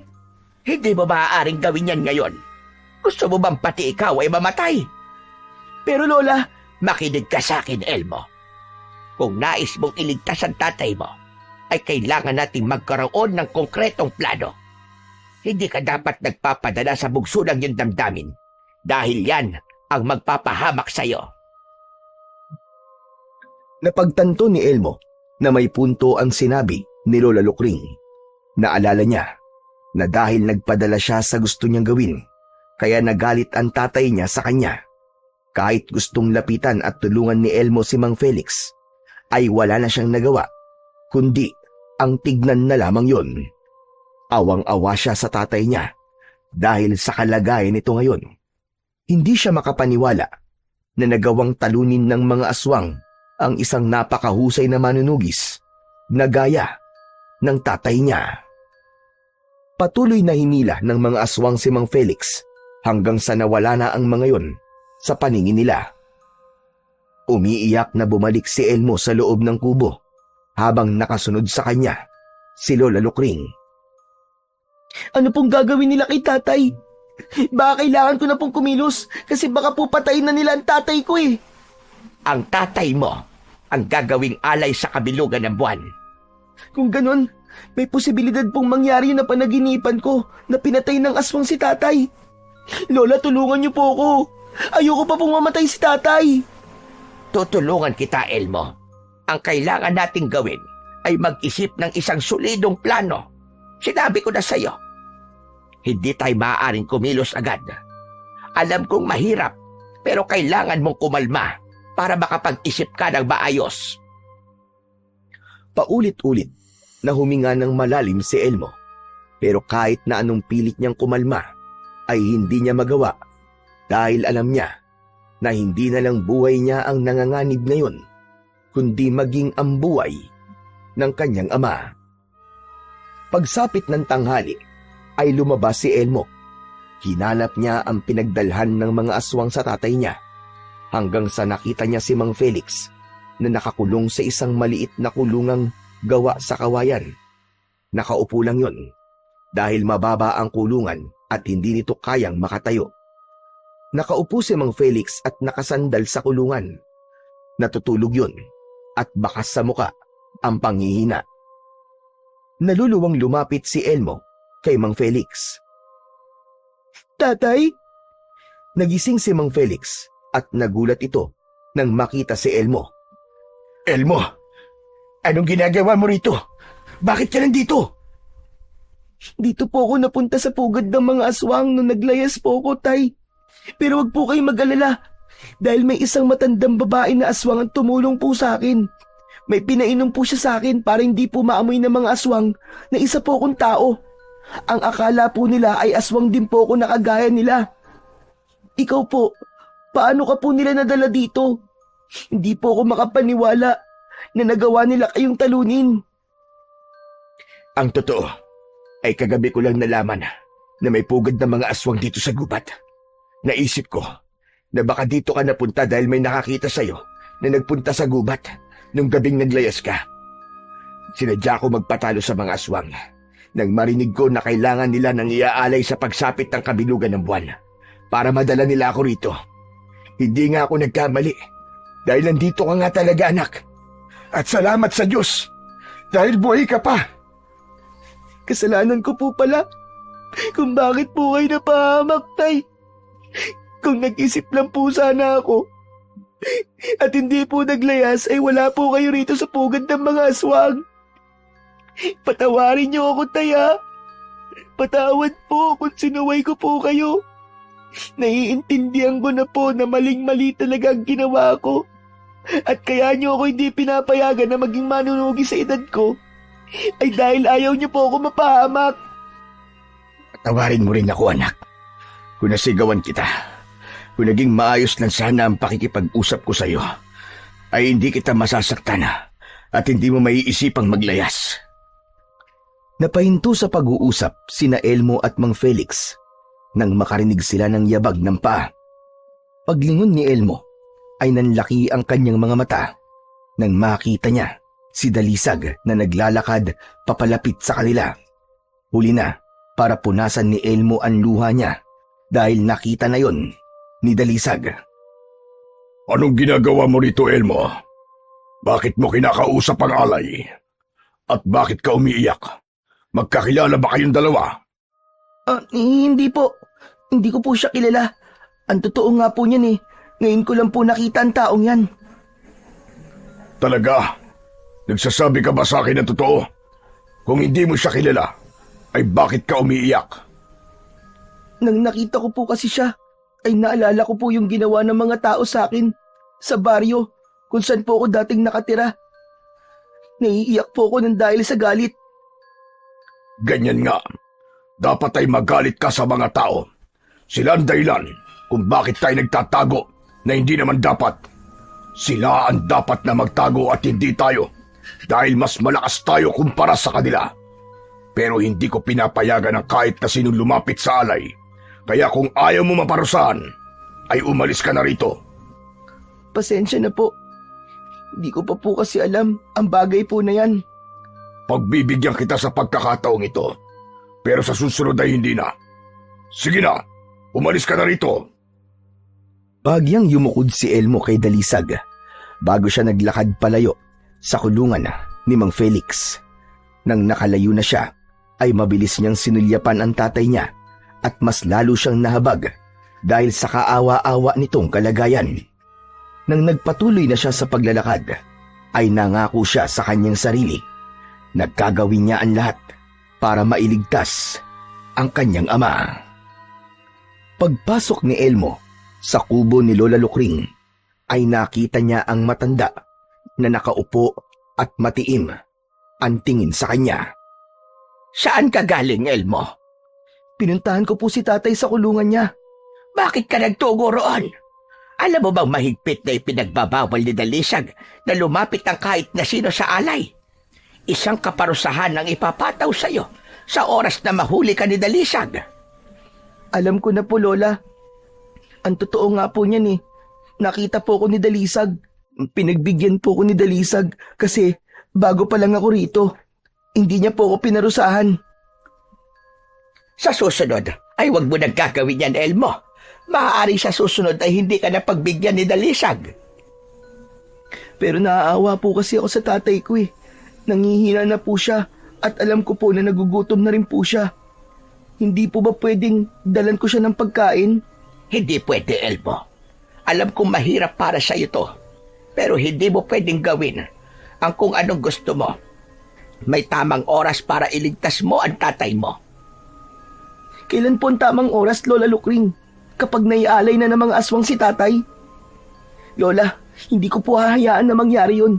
Hindi mo maaaring gawin yan ngayon. Gusto mo bang pati ikaw ay mamatay? Pero Lola, makinig ka sa akin, Elmo. Kung nais mong iligtas ang tatay mo, ay kailangan nating magkaroon ng konkretong plano. Hindi ka dapat nagpapadala sa bugso ng iyong damdamin dahil yan ang magpapahamak sa iyo. Napagtanto ni Elmo na may punto ang sinabi ni Lola Lukring. Naalala niya na dahil nagpadala siya sa gusto niyang gawin, kaya nagalit ang tatay niya sa kanya. Kahit gustong lapitan at tulungan ni Elmo si Mang Felix, ay wala na siyang nagawa, kundi ang tignan na lamang yon. Awang-awa siya sa tatay niya dahil sa kalagayan nito ngayon. Hindi siya makapaniwala na nagawang talunin ng mga aswang ang isang napakahusay na manunugis na gaya ng tatay niya. Patuloy na hinila ng mga aswang si Mang Felix hanggang sa nawala na ang mga yon sa paningin nila. Umiiyak na bumalik si Elmo sa loob ng kubo habang nakasunod sa kanya si Lola Lukring. Ano pong gagawin nila kay tatay? Baka kailangan ko na pong kumilos kasi baka po patayin na nila ang tatay ko eh. Ang tatay mo ang gagawing alay sa kabilugan ng buwan. Kung ganun, may posibilidad pong mangyari na panaginipan ko na pinatay ng aswang si tatay. Lola, tulungan niyo po ako. Ayoko pa pong mamatay si tatay. Tutulungan kita, Elmo. Ang kailangan nating gawin ay mag-isip ng isang solidong plano. Sinabi ko na sa iyo. Hindi tayo maaaring kumilos agad. Alam kong mahirap, pero kailangan mong kumalma para makapag-isip ka ng maayos. Paulit-ulit na huminga ng malalim si Elmo, pero kahit na anong pilit niyang kumalma, ay hindi niya magawa dahil alam niya na hindi na lang buhay niya ang nanganganib ngayon, kundi maging ang buhay ng kanyang ama. Pagsapit ng tanghali, ay lumabas si Elmo. Hinanap niya ang pinagdalhan ng mga aswang sa tatay niya, hanggang sa nakita niya si Mang Felix na nakakulong sa isang maliit na kulungang gawa sa kawayan. Nakaupo lang yon dahil mababa ang kulungan at hindi nito kayang makatayo. Nakaupo si Mang Felix at nakasandal sa kulungan. Natutulog yon at bakas sa muka ang panghihina. Naluluwang lumapit si Elmo kay Mang Felix. Tatay? Nagising si Mang Felix at nagulat ito nang makita si Elmo. Elmo, anong ginagawa mo rito? Bakit ka nandito? Dito po ako napunta sa pugad ng mga aswang nung naglayas po ako, tay. Pero wag po kayong mag-alala dahil may isang matandang babae na aswang ang tumulong po sa akin. May pinainom po siya sa akin para hindi po maamoy ng mga aswang na isa po akong tao. Ang akala po nila ay aswang din po ako na kagaya nila. Ikaw po, paano ka po nila nadala dito? Hindi po ako makapaniwala na nagawa nila kayong talunin. Ang totoo ay kagabi ko lang nalaman na may pugad na mga aswang dito sa gubat. Naisip ko na baka dito ka napunta dahil may nakakita sa'yo na nagpunta sa gubat nung gabing naglayas ka. Sinadya ko magpatalo sa mga aswang nang marinig ko na kailangan nila ng iaalay sa pagsapit ng kabilugan ng buwan para madala nila ako rito. Hindi nga ako nagkamali dahil nandito ka nga talaga, anak. At salamat sa Diyos dahil buhay ka pa. Kasalanan ko po pala kung bakit po kayo napahamak, Tay. Kung nag-isip lang po sana ako at hindi po naglayas ay wala po kayo rito sa pugad ng mga aswang. Patawarin niyo ako, Tay, ha? Patawad po kung sinuway ko po kayo. Naiintindihan ko na po na maling-mali talaga ang ginawa ko. At kaya niyo ako hindi pinapayagan na maging manunugi sa edad ko ay dahil ayaw niyo po ako mapahamak. Patawarin mo rin ako, anak. Kung nasigawan kita, kung naging maayos lang sana ang pakikipag-usap ko sa iyo, ay hindi kita masasaktan at hindi mo maiisipang maglayas. Napahinto sa pag-uusap sina Elmo at Mang Felix nang makarinig sila ng yabag ng paa. Paglingon ni Elmo ay nanlaki ang kanyang mga mata nang makita niya si Dalisag na naglalakad papalapit sa kanila. Huli na para punasan ni Elmo ang luha niya dahil nakita na yon ni Dalisag. Anong ginagawa mo rito, Elmo? Bakit mo kinakausap ang alay? At bakit ka umiiyak? Magkakilala ba kayong dalawa? Hindi po. Hindi ko po siya kilala. Ang totoo nga po niyan eh. Ngayon ko lang po nakita ang taong yan. Talaga? Nagsasabi ka ba sa akin ng totoo? Kung hindi mo siya kilala, ay bakit ka umiiyak? Nang nakita ko po kasi siya, ay naalala ko po yung ginawa ng mga tao sa akin sa baryo kung saan po ako dating nakatira. Naiiyak po ako ng dahil sa galit. Ganyan nga. Dapat ay magalit ka sa mga tao. Sila ang dahilan kung bakit tayo nagtatago na hindi naman dapat. Sila ang dapat na magtago at hindi tayo dahil mas malakas tayo kumpara sa kanila. Pero hindi ko pinapayagan ng kahit na sinong lumapit sa alay. Kaya kung ayaw mo maparusahan, ay umalis ka na rito. Pasensya na po. Hindi ko pa po kasi alam ang bagay po na yan. Pagbibigyan kita sa pagkakataong ito, pero sa susunod ay hindi na. Sige na, umalis ka na rito. Bagyang yumukod si Elmo kay Dalisag bago siya naglakad palayo sa kulungan ni Mang Felix. Nang nakalayo na siya, ay mabilis niyang sinulyapan ang tatay niya at mas lalo siyang nahabag dahil sa kaawa-awa nitong kalagayan. Nang nagpatuloy na siya sa paglalakad, ay nangako siya sa kanyang sarili. Nagkagawin niya ang lahat para mailigtas ang kanyang ama. Pagpasok ni Elmo sa kubo ni Lola Lukring, ay nakita niya ang matanda na nakaupo at matiim ang tingin sa kanya. Saan ka galing, Elmo? Pinuntahan ko po si tatay sa kulungan niya. Bakit ka nagtungo roon? Alam mo bang mahigpit na ipinagbabawal ni Dalisag na lumapit ang kahit na sino sa alay? Isang kaparusahan ang ipapataw sa'yo sa oras na mahuli ka ni Dalisag. Alam ko na po, Lola. Ang totoo nga po niyan eh. Nakita po ko ni Dalisag. Pinagbigyan po ko ni Dalisag kasi bago pa lang ako rito. Hindi niya po ako pinarusahan. Sa susunod ay huwag mo nagkagawin yan, Elmo. Maaari sa susunod ay hindi ka na pagbigyan ni Dalisag. Pero naaawa po kasi ako sa tatay ko eh. Nangihina na po siya at alam ko po na nagugutom na rin po siya. Hindi po ba pwedeng dalan ko siya ng pagkain? Hindi pwede, Elmo. Alam kong mahirap para sa iyo to. Pero hindi mo pwedeng gawin ang kung anong gusto mo. May tamang oras para iligtas mo ang tatay mo. Kailan po ang tamang oras, Lola Lukring? Kapag naialay na ng mga aswang si tatay? Lola, hindi ko po hahayaan na mangyari yun.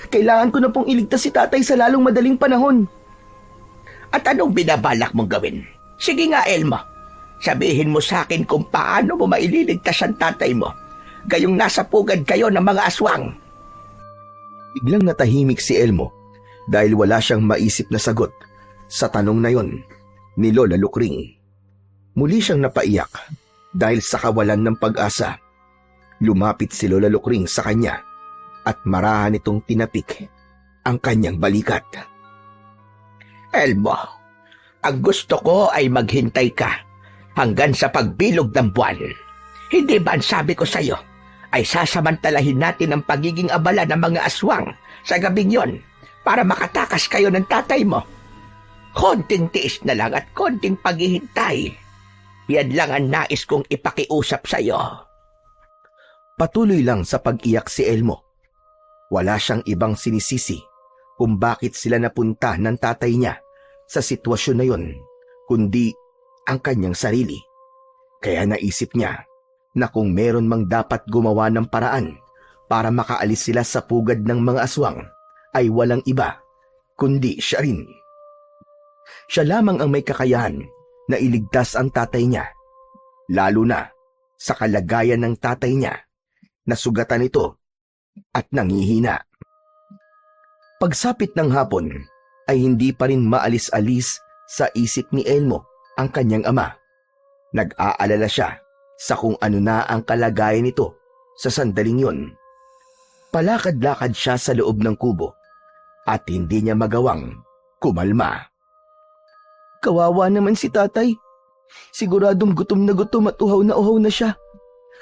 Kailangan ko na pong iligtas si tatay sa lalong madaling panahon. At anong binabalak mong gawin? Sige nga, Elmo. Sabihin mo sa akin kung paano mo maililigtas ang tatay mo. Gayong nasa pugad kayo ng mga aswang. Biglang natahimik si Elmo dahil wala siyang maisip na sagot sa tanong na yon ni Lola Lukring. Muli siyang napaiyak dahil sa kawalan ng pag-asa. Lumapit si Lola Lukring sa kanya at marahan itong tinapik ang kanyang balikat. Elmo, ang gusto ko ay maghintay ka hanggang sa pagbilog ng buwan. Hindi ba ang sabi ko sa'yo ay sasamantalahin natin ang pagiging abala ng mga aswang sa gabing yon para makatakas kayo ng tatay mo? Konting tiis na lang at konting paghihintay. Yan lang ang nais kong ipakiusap sa'yo. Patuloy lang sa pag-iyak si Elmo. Wala siyang ibang sinisisi kung bakit sila napunta ng tatay niya sa sitwasyon na yon, kundi ang kanyang sarili. Kaya naisip niya na kung meron mang dapat gumawa ng paraan para makaalis sila sa pugad ng mga aswang, ay walang iba, kundi siya rin. Siya lamang ang may kakayahan na iligtas ang tatay niya, lalo na sa kalagayan ng tatay niya na sugatan ito at nangihina. Pagsapit ng hapon ay hindi pa rin maalis-alis sa isip ni Elmo ang kanyang ama. Nag-aalala siya sa kung ano na ang kalagayan nito sa sandaling yon. Palakad-lakad siya sa loob ng kubo at hindi niya magawang kumalma. Kawawa naman si tatay. Siguradong gutom at uhaw na siya.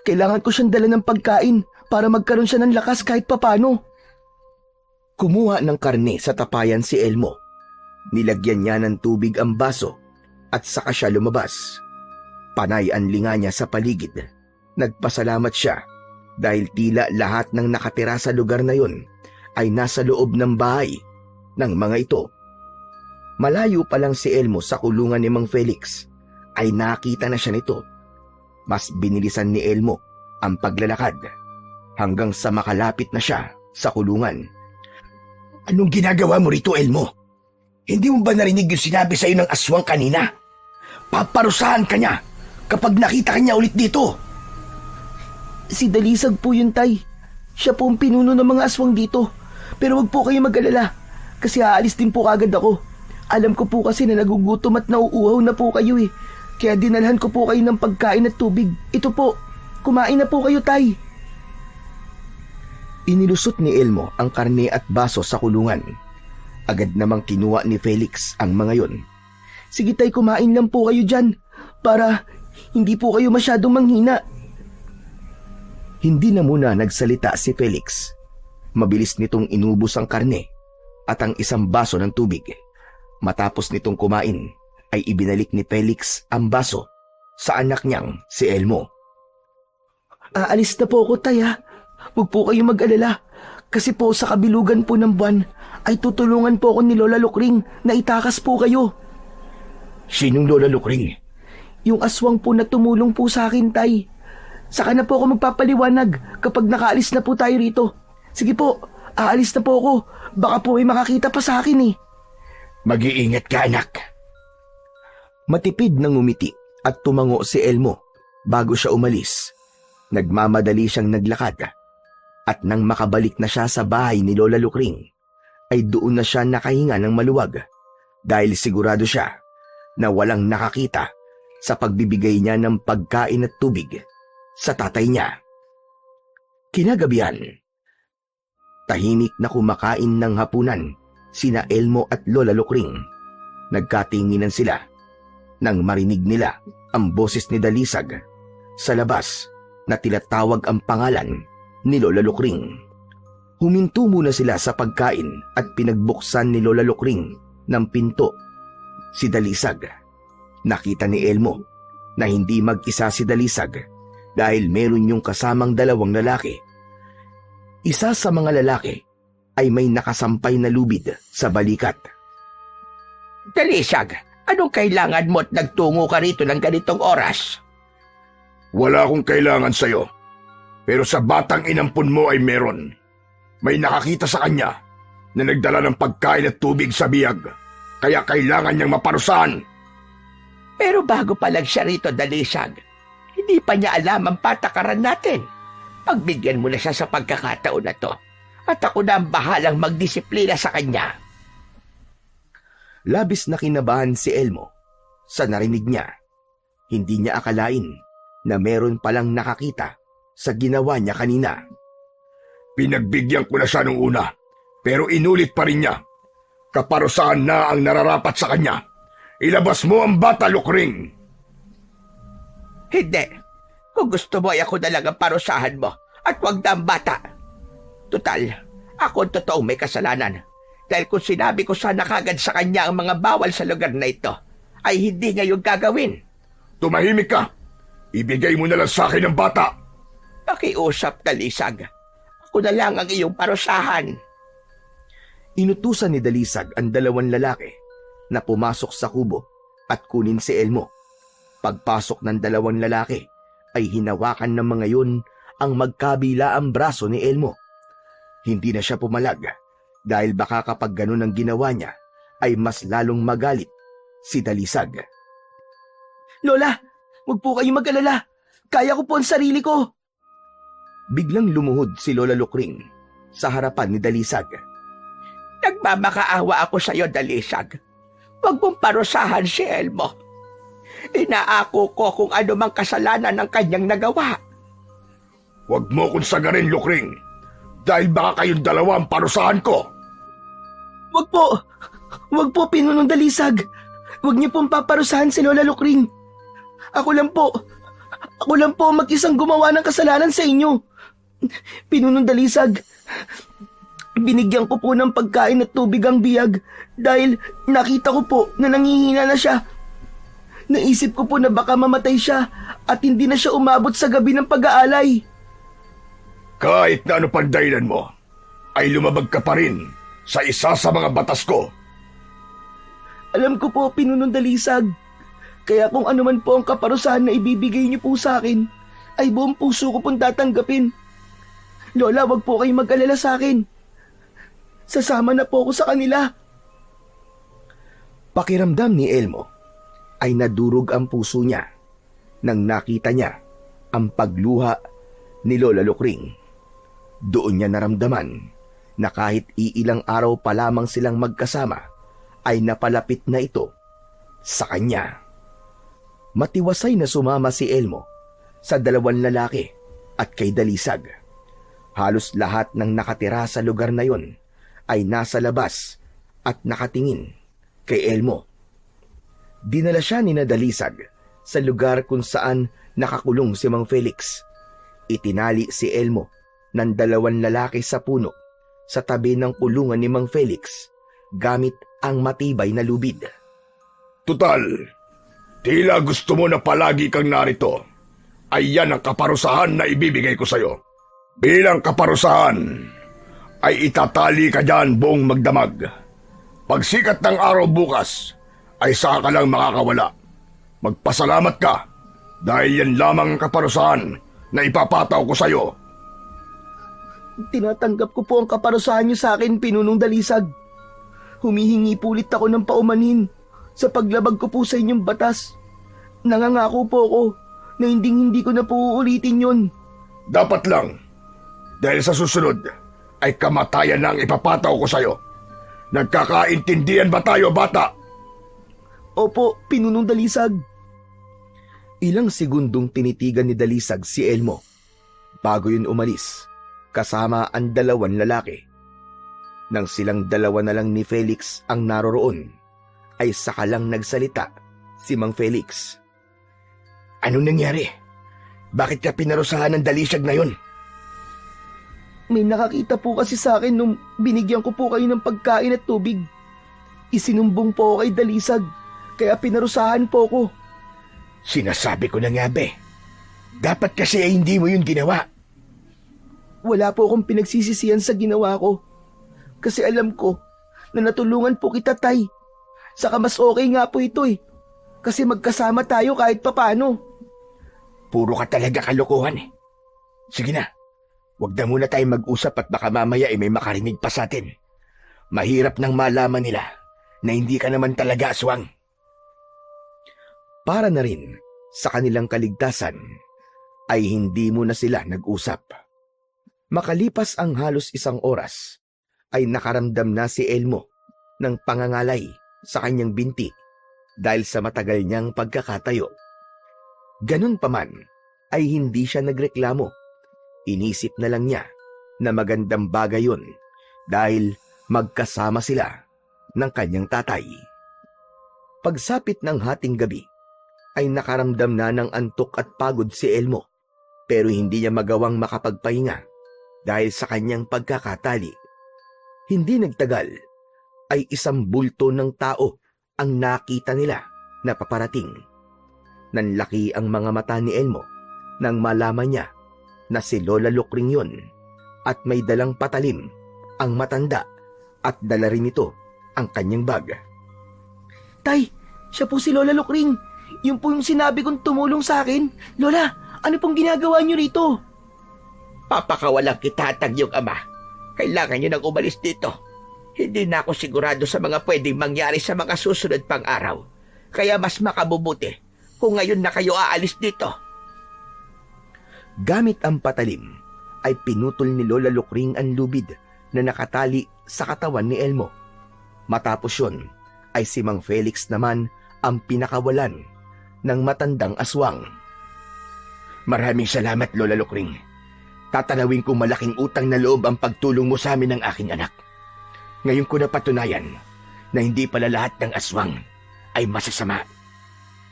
Kailangan ko siyang dala ng pagkain para magkaroon siya ng lakas kahit papano. Kumuha ng karne sa tapayan si Elmo. Nilagyan niya ng tubig ang baso at saka siya lumabas. Panay ang linga niya sa paligid. Nagpasalamat siya dahil tila lahat ng nakatira sa lugar na yon ay nasa loob ng bahay ng mga ito. Malayo pa lang si Elmo sa kulungan ni Mang Felix ay nakita na siya nito. Mas binilisan ni Elmo ang paglalakad hanggang sa makalapit na siya sa kulungan. Anong ginagawa mo rito, Elmo? Hindi mo ba narinig yung sinabi sa'yo ng aswang kanina? Paparusahan ka niya kapag nakita ka niya ulit dito. Si Dalisag po yun, tay. Siya po ang pinuno ng mga aswang dito. Pero wag po kayo mag-alala kasi aalis din po agad ako. Alam ko po kasi na nagugutom at nauuhaw na po kayo eh. Kaya dinalhan ko po kayo ng pagkain at tubig. Ito po, kumain na po kayo, tay. Inilusot ni Elmo ang karne at baso sa kulungan. Agad namang kinuha ni Felix ang mga yon. Sige tay, kumain lang po kayo dyan para hindi po kayo masyadong manghina. Hindi na muna nagsalita si Felix. Mabilis nitong inubos ang karne at ang isang baso ng tubig. Matapos nitong kumain, ay ibinalik ni Felix ang baso sa anak niyang si Elmo. Aalis na po ako, tay ha. Huwag po kayo mag-alala kasi po sa kabilugan po ng buwan ay tutulungan po ako ni Lola Lukring na itakas po kayo. Sinong Lola Lukring? Yung aswang po na tumulong po sa akin, tay. Saka na po ako magpapaliwanag kapag nakaalis na po tayo rito. Sige po, aalis na po ako. Baka po may makakita pa sa akin eh. Mag-iingat ka, anak. Matipid nang ngumiti at tumango si Elmo bago siya umalis. Nagmamadali siyang naglakad. At nang makabalik na siya sa bahay ni Lola Lukring, ay doon na siya nakahinga ng maluwag dahil sigurado siya na walang nakakita sa pagbibigay niya ng pagkain at tubig sa tatay niya. Kinagabihan, tahimik na kumakain ng hapunan sina Elmo at Lola Lukring. Nagkatinginan sila nang marinig nila ang boses ni Dalisag sa labas na tilatawag ang pangalan ni Lola Lukring. Huminto muna sila sa pagkain at pinagbuksan ni Lola Lukring ng pinto si Dalisag. Nakita ni Elmo na hindi mag-isa si Dalisag dahil meron yung kasamang dalawang lalaki. Isa sa mga lalaki ay may nakasampay na lubid sa balikat. Dalisag, anong kailangan mo at nagtungo ka rito ng ganitong oras? Wala akong kailangan sa'yo. Pero sa batang inampun mo ay meron. May nakakita sa kanya na nagdala ng pagkain at tubig sa biyag, kaya kailangan niyang maparusahan. Pero bago pa lang siya rito, Dalisag, hindi pa niya alam ang patakaran natin. Pagbigyan mo na siya sa pagkakataon na to, at ako na ang bahalang magdisiplina sa kanya. Labis na kinabahan si Elmo sa narinig niya. Hindi niya akalain na meron palang nakakita sa ginawa niya kanina. Pinagbigyan ko na siya nung una, pero inulit pa rin niya. Kaparusahan na ang nararapat sa kanya. Ilabas mo ang bata, Lukring! Hindi. Kung gusto mo ay ako na lang ang parusahan mo at wag na ang bata. Tutal, ako ang totoong may kasalanan. Dahil kung sinabi ko sana kagad sa kanya ang mga bawal sa lugar na ito, ay hindi niya yung gagawin. Tumahimik ka! Ibigay mo na lang sa akin ang bata! Pakiusap, Dalisag. Ako na lang ang iyong parusahan. Inutusan ni Dalisag ang dalawang lalaki na pumasok sa kubo at kunin si Elmo. Pagpasok ng dalawang lalaki ay hinawakan ng mga yun ang magkabilaang braso ni Elmo. Hindi na siya pumalag dahil baka kapag ganun ang ginawa niya ay mas lalong magalit si Dalisag. Lola, huwag po kayong mag-alala. Kaya ko po ang sarili ko. Biglang lumuhod si Lola Lukring sa harapan ni Dalisag. Nagmamakaawa ako sa iyo, Dalisag. Huwag mong parusahan si Elmo. Inaako ko kung ano mang kasalanan ng kanyang nagawa. Huwag mo kong sagarin, Lukring, dahil baka kayong dalawa ang parusahan ko. Huwag po. Huwag po, Pinunong Dalisag. Huwag niyo pong paparusahan si Lola Lukring. Ako lang po mag-isang gumawa ng kasalanan sa inyo. Pinunong Dalisag, binigyan ko po ng pagkain at tubig ang biyag dahil nakita ko po na nangihina na siya. Naisip ko po na baka mamatay siya at hindi na siya umabot sa gabi ng pag-aalay. Kahit na ano pang dahilan mo, ay lumabag ka pa rin sa isa sa mga batas ko. Alam ko po, Pinunong Dalisag. Kaya kung ano man po ang kaparusahan na ibibigay niyo po sa akin, ay buong puso ko pong tatanggapin. Lola, wag po kayong mag-alala sa akin. Sasama na po ako sa kanila. Pakiramdam ni Elmo ay nadurog ang puso niya nang nakita niya ang pagluha ni Lola Lukring. Doon niya naramdaman na kahit iilang araw pa lamang silang magkasama ay napalapit na ito sa kanya. Matiwasay na sumama si Elmo sa dalawang lalaki at kay Dalisag. Halos lahat ng nakatira sa lugar na yon ay nasa labas at nakatingin kay Elmo. Dinala siya ni Dalisag sa lugar kung saan nakakulong si Mang Felix. Itinali si Elmo ng dalawang lalaki sa puno sa tabi ng kulungan ni Mang Felix gamit ang matibay na lubid. Tutal, tila gusto mo na palagi kang narito. Ay yan ang kaparusahan na ibibigay ko sa'yo. Bilang kaparusahan, ay itatali ka dyan buong magdamag. Pagsikat ng araw bukas, ay saka ka lang makakawala. Magpasalamat ka dahil yan lamang ang kaparusahan na ipapataw ko sa'yo. Tinatanggap ko po ang kaparusahan niyo sa akin, Pinunong Dalisag. Humihingi po ulit ako ng paumanhin sa paglabag ko po sa inyong batas. Nangangako po ako na hindi ko na po uulitin yun. Dapat lang. Dahil sa susunod, ay kamatayan na ang ipapataw ko sa'yo. Nagkakaintindihan ba tayo, bata? Opo, Pinunong Dalisag. Ilang segundong tinitigan ni Dalisag si Elmo bago yun umalis kasama ang dalawang lalaki. Nang silang dalawa na lang ni Felix ang naroroon, ay saka lang nagsalita si Mang Felix. Anong nangyari? Bakit ka pinarusahan ng Dalisag na yun? May nakakita po kasi sa akin nung binigyan ko po kayo ng pagkain at tubig. Isinumbong po ako kay Dalisag, kaya pinarusahan po ko. Sinasabi ko na nga be. Dapat kasi ay hindi mo yun ginawa. Wala po akong pinagsisisihan sa ginawa ko. Kasi alam ko na natulungan po kita, Tay. Saka mas okay nga po ito eh. Kasi magkasama tayo kahit papano. Puro ka talaga kalokohan eh. Sige na, wag na muna tayong mag-usap at baka mamaya may makarinig pa sa atin. Mahirap nang malaman nila na hindi ka naman talaga aswang. Para na rin sa kanilang kaligtasan, ay hindi mo na sila nag-usap. Makalipas ang halos 1 oras, ay nakaramdam na si Elmo ng pangangalay sa kanyang binti dahil sa matagal niyang pagkakatayo. Ganun pa man, ay hindi siya nagreklamo. Inisip na lang niya na magandang bagay yun dahil magkasama sila ng kanyang tatay. Pagsapit ng hating gabi, ay nakaramdam na ng antok at pagod si Elmo, pero hindi niya magawang makapagpahinga dahil sa kanyang pagkakatali. Hindi nagtagal, ay isang bulto ng tao ang nakita nila na paparating. Nanlaki ang mga mata ni Elmo nang malaman niya na si Lola Lukring yun at may dalang patalim ang matanda at dala rin ito ang kanyang bag. Tay, siya po si Lola Lukring. Yun po yung sinabi kong tumulong sa akin. Lola, ano pong ginagawa niyo rito? Papakawalang kita at ang iyong ama. Kailangan niyo nang umalis dito. Hindi na ako sigurado sa mga pwedeng mangyari sa mga susunod pang araw. Kaya mas makabubuti kung ngayon na kayo aalis dito. Gamit ang patalim, ay pinutol ni Lola Lukring ang lubid na nakatali sa katawan ni Elmo. Matapos yun, ay si Mang Felix naman ang pinakawalan ng matandang aswang. Maraming salamat, Lola Lukring. Tatanawin kong malaking utang na loob ang pagtulong mo sa amin ng aking anak. Ngayon ko napatunayan na hindi pala lahat ng aswang ay masasama.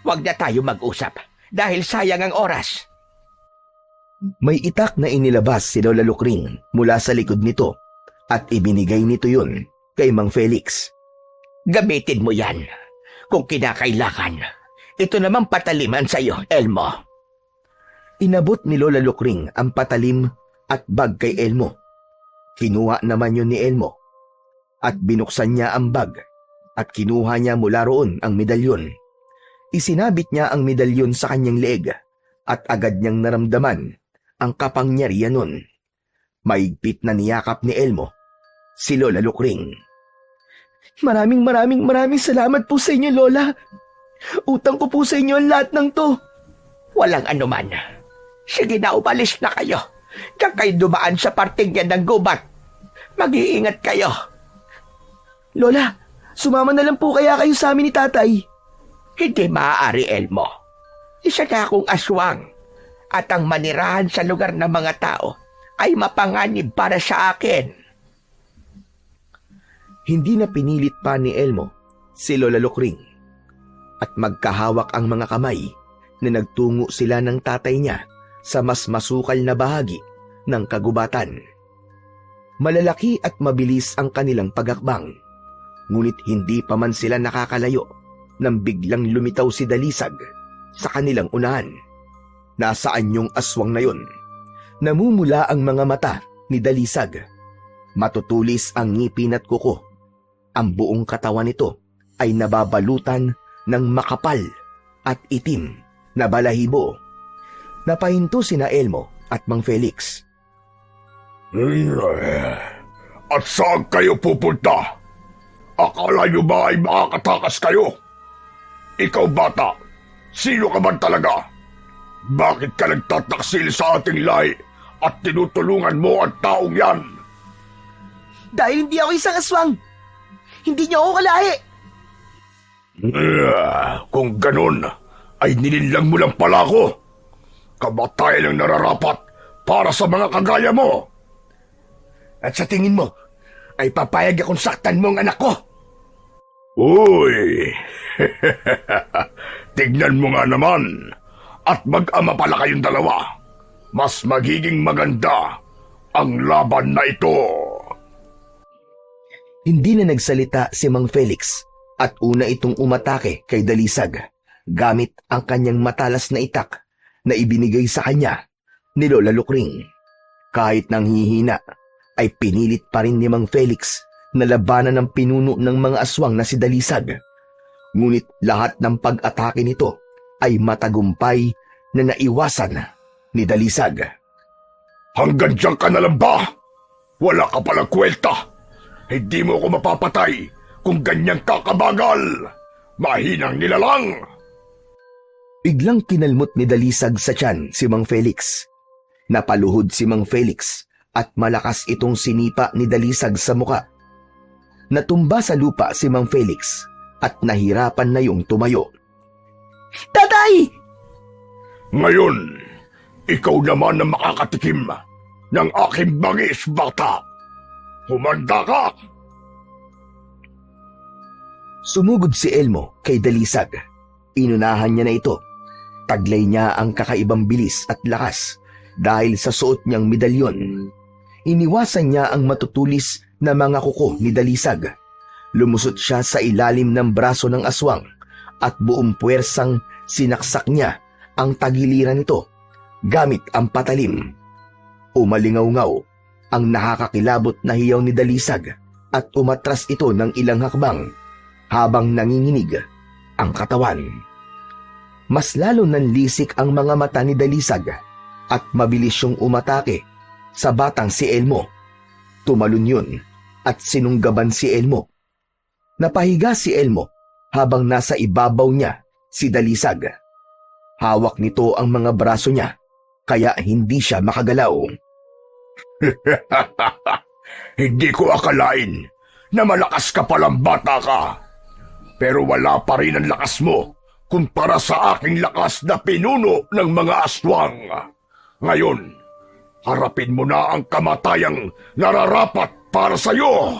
Huwag na tayo mag-usap dahil sayang ang oras. May itak na inilabas si Lola Lukring mula sa likod nito at ibinigay nito yun kay Mang Felix. Gamitin mo yan kung kinakailangan. Ito namang pataliman sa iyo, Elmo. Inabot ni Lola Lukring ang patalim at bag kay Elmo. Kinuha naman yun ni Elmo at binuksan niya ang bag at kinuha niya mula roon ang medalyon. Isinabit niya ang medalyon sa kanyang leeg at agad niyang naramdaman ang kapangyarihan nun. Maigpit na niyakap ni Elmo si Lola Lukring. Maraming salamat po sa inyo, Lola. Utang ko po sa inyo ang lahat ng to. Walang anuman. Sige na, umalis na kayo. Diyan kayo dumaan sa parting yan ng gubat. Mag-iingat kayo. Lola, sumama na lang po kaya kayo sa amin ni Tatay. Hindi maaari, Elmo. Isa na akong aswang. At ang manirahan sa lugar ng mga tao ay mapanganib para sa akin. Hindi na pinilit pa ni Elmo si Lola Lukring at magkahawak ang mga kamay na nagtungo sila ng tatay niya sa mas masukal na bahagi ng kagubatan. Malalaki at mabilis ang kanilang pagakbang, ngunit hindi pa man sila nakakalayo nang biglang lumitaw si Dalisag sa kanilang unahan. Nasaan yung aswang na yun? Namumula ang mga mata ni Dalisag. Matutulis ang ngipin at kuko. Ang buong katawan nito ay nababalutan ng makapal at itim na balahibo. Napahinto sina Elmo at Mang Felix. At saan kayo pupunta? Akala nyo ba ay makakatakas kayo? Ikaw bata, sino ka man talaga? Bakit ka nagtataksil sa ating lahi at tinutulungan mo ang taong yan? Dahil hindi ako isang aswang. Hindi niyo ako kalahi. Kung ganun, ay nilinlang mo lang pala ako. Kamatayan ang nararapat para sa mga kagaya mo. At sa tingin mo, ay papayag akong saktan mo ang anak ko? Uy! Tignan mo nga naman. At mag-ama pala kayong dalawa. Mas magiging maganda ang laban na ito. Hindi na nagsalita si Mang Felix at una itong umatake kay Dalisag gamit ang kanyang matalas na itak na ibinigay sa kanya ni Lola Lukring. Kahit nanghihina ay pinilit pa rin ni Mang Felix na labanan ng pinuno ng mga aswang na si Dalisag. Ngunit lahat ng pag-atake nito ay matagumpay na naiwasan ni Dalisag. Hanggang diyan ka na lang ba? Wala ka palang kwenta. Hindi mo ko mapapatay kung ganyang kakabagal. Mahinang nilalang. Biglang kinalmot ni Dalisag sa tiyan si Mang Felix. Napaluhod si Mang Felix at malakas itong sinipa ni Dalisag sa muka. Natumba sa lupa si Mang Felix at nahirapan na yung tumayo. Tatay! Ngayon, ikaw naman ang makakatikim ng aking bangis, bata. Humanda ka! Sumugod si Elmo kay Dalisag. Inunahan niya na ito. Taglay niya ang kakaibang bilis at lakas dahil sa suot niyang medalyon. Iniwasan niya ang matutulis na mga kuko ni Dalisag. Lumusot siya sa ilalim ng braso ng aswang at buong puwersang sinaksak niya ang tagiliran nito gamit ang patalim. Umalingaw-ngaw ang nakakakilabot na hiyaw ni Dalisag at umatras ito ng ilang hakbang habang nanginginig ang katawan. Mas lalo nanlisik ang mga mata ni Dalisag at mabilis siyang umatake sa batang si Elmo. Tumalon yun at sinunggaban si Elmo. Napahiga si Elmo habang nasa ibabaw niya si Dalisag. Hawak nito ang mga braso niya kaya hindi siya makagalaw. Hindi ko akalain na malakas ka palang bata ka. Pero wala pa rin ang lakas mo kumpara sa aking lakas na pinuno ng mga aswang. Ngayon, harapin mo na ang kamatayang nararapat para sa iyo.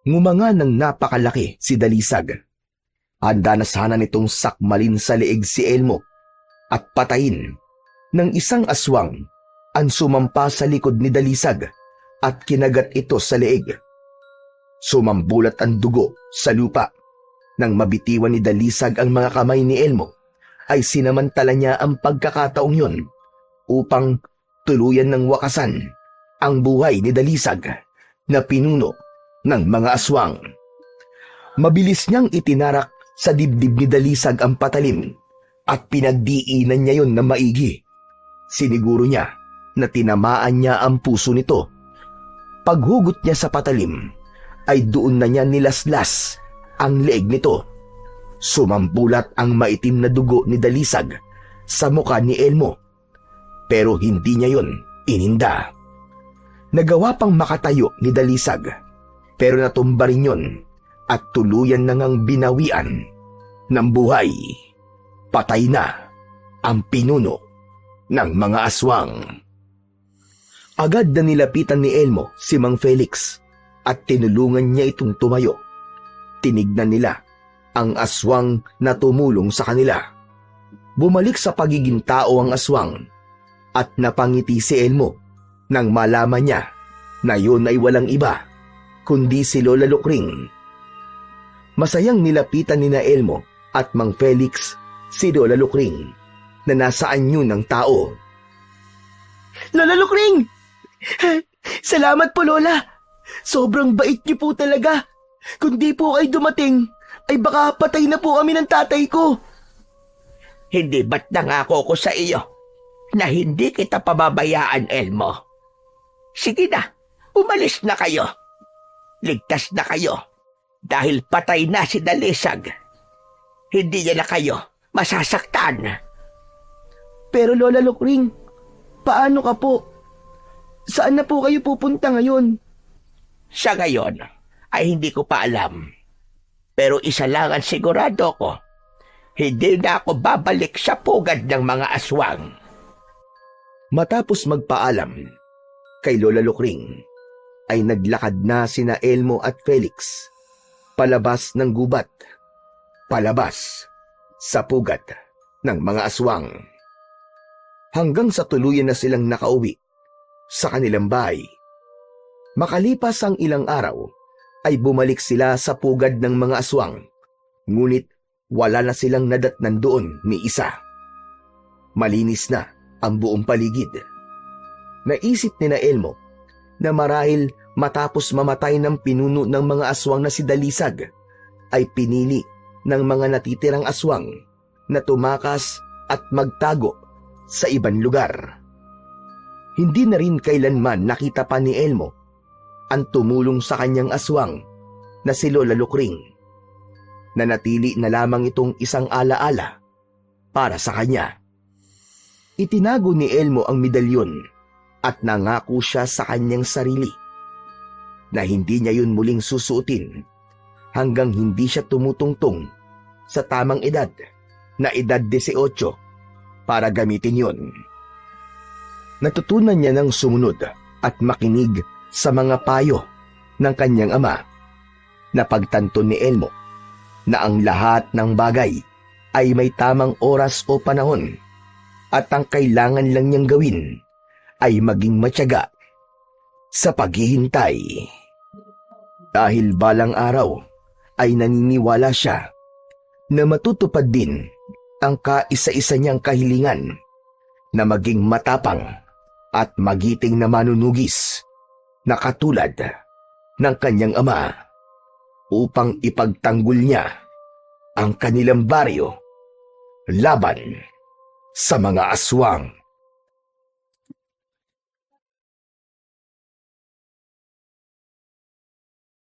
Ngumanga ng napakalaki si Dalisag. Handa na sana nitong sakmalin sa leeg si Elmo at patayin ng isang aswang ang sumampa sa likod ni Dalisag at kinagat ito sa leeg. Sumambulat ang dugo sa lupa. Nang mabitiwan ni Dalisag ang mga kamay ni Elmo, ay sinamantala niya ang pagkakataong yun upang tuluyan ng wakasan ang buhay ni Dalisag na pinuno ng mga aswang. Mabilis niyang itinarak sa dibdib ni Dalisag ang patalim at pinagdiinan niya yon na maigi. Siniguro niya na tinamaan niya ang puso nito. Paghugot niya sa patalim, ay doon na niya nilaslas ang leeg nito. Sumambulat ang maitim na dugo ni Dalisag sa mukha ni Elmo. Pero hindi niya yon ininda. Nagawa pang makatayo ni Dalisag, pero natumba rin yun at tuluyan na ngang binawian ng buhay. Patay na ang pinuno ng mga aswang. Agad na nilapitan ni Elmo si Mang Felix at tinulungan niya itong tumayo. Tinignan nila ang aswang na tumulong sa kanila. Bumalik sa pagiging tao ang aswang at napangiti si Elmo nang malaman niya na yun ay walang iba kundi si Lola Lukring. Masayang nilapitan ni na Elmo at Mang Felix si Lola Lukring na nasaan yun ng tao. Lola Lukring! Salamat po, Lola. Sobrang bait niyo po talaga. Kung di po kayo dumating, ay baka patay na po kami ng tatay ko. Hindi ba't nangako ko sa iyo na hindi kita pababayaan, Elmo? Sige na, umalis na kayo. Ligtas na kayo dahil patay na si Dalisag. Hindi niya na kayo masasaktan. Pero Lola Lukring, paano ka po? Saan na po kayo pupunta ngayon? Sa ngayon ay hindi ko pa alam. Pero isa lang ang sigurado ko. Hindi na ako babalik sa pugad ng mga aswang. Matapos magpaalam kay Lola Lukring, ay naglakad na sina Elmo at Felix palabas ng gubat, palabas sa pugad ng mga aswang. Hanggang sa tuluyan na silang nakauwi sa kanilang bahay. Makalipas ang ilang araw, ay bumalik sila sa pugad ng mga aswang, ngunit wala na silang nadatnan doon ni isa. Malinis na ang buong paligid. Naisip ni na Elmo na marahil matapos mamatay ng pinuno ng mga aswang na si Dalisag, ay pinili ng mga natitirang aswang na tumakas at magtago sa ibang lugar. Hindi na rin kailanman nakita pa ni Elmo ang tumulong sa kanyang aswang na si Lola Lukring. Nanatili na lamang itong isang alaala para sa kanya. Itinago ni Elmo ang medalyon at nangako siya sa kanyang sarili na hindi niya yun muling susuotin hanggang hindi siya tumutungtong sa tamang edad na edad 18 para gamitin yun. Natutunan niya ng sumunod at makinig sa mga payo ng kanyang ama. Napagtanto ni Elmo na ang lahat ng bagay ay may tamang oras o panahon at ang kailangan lang niyang gawin ay maging matyaga sa paghihintay. Dahil balang araw ay naniniwala siya na matutupad din ang kaisa-isa niyang kahilingan na maging matapang at magiting na manunugis na katulad ng kanyang ama upang ipagtanggol niya ang kanilang baryo laban sa mga aswang.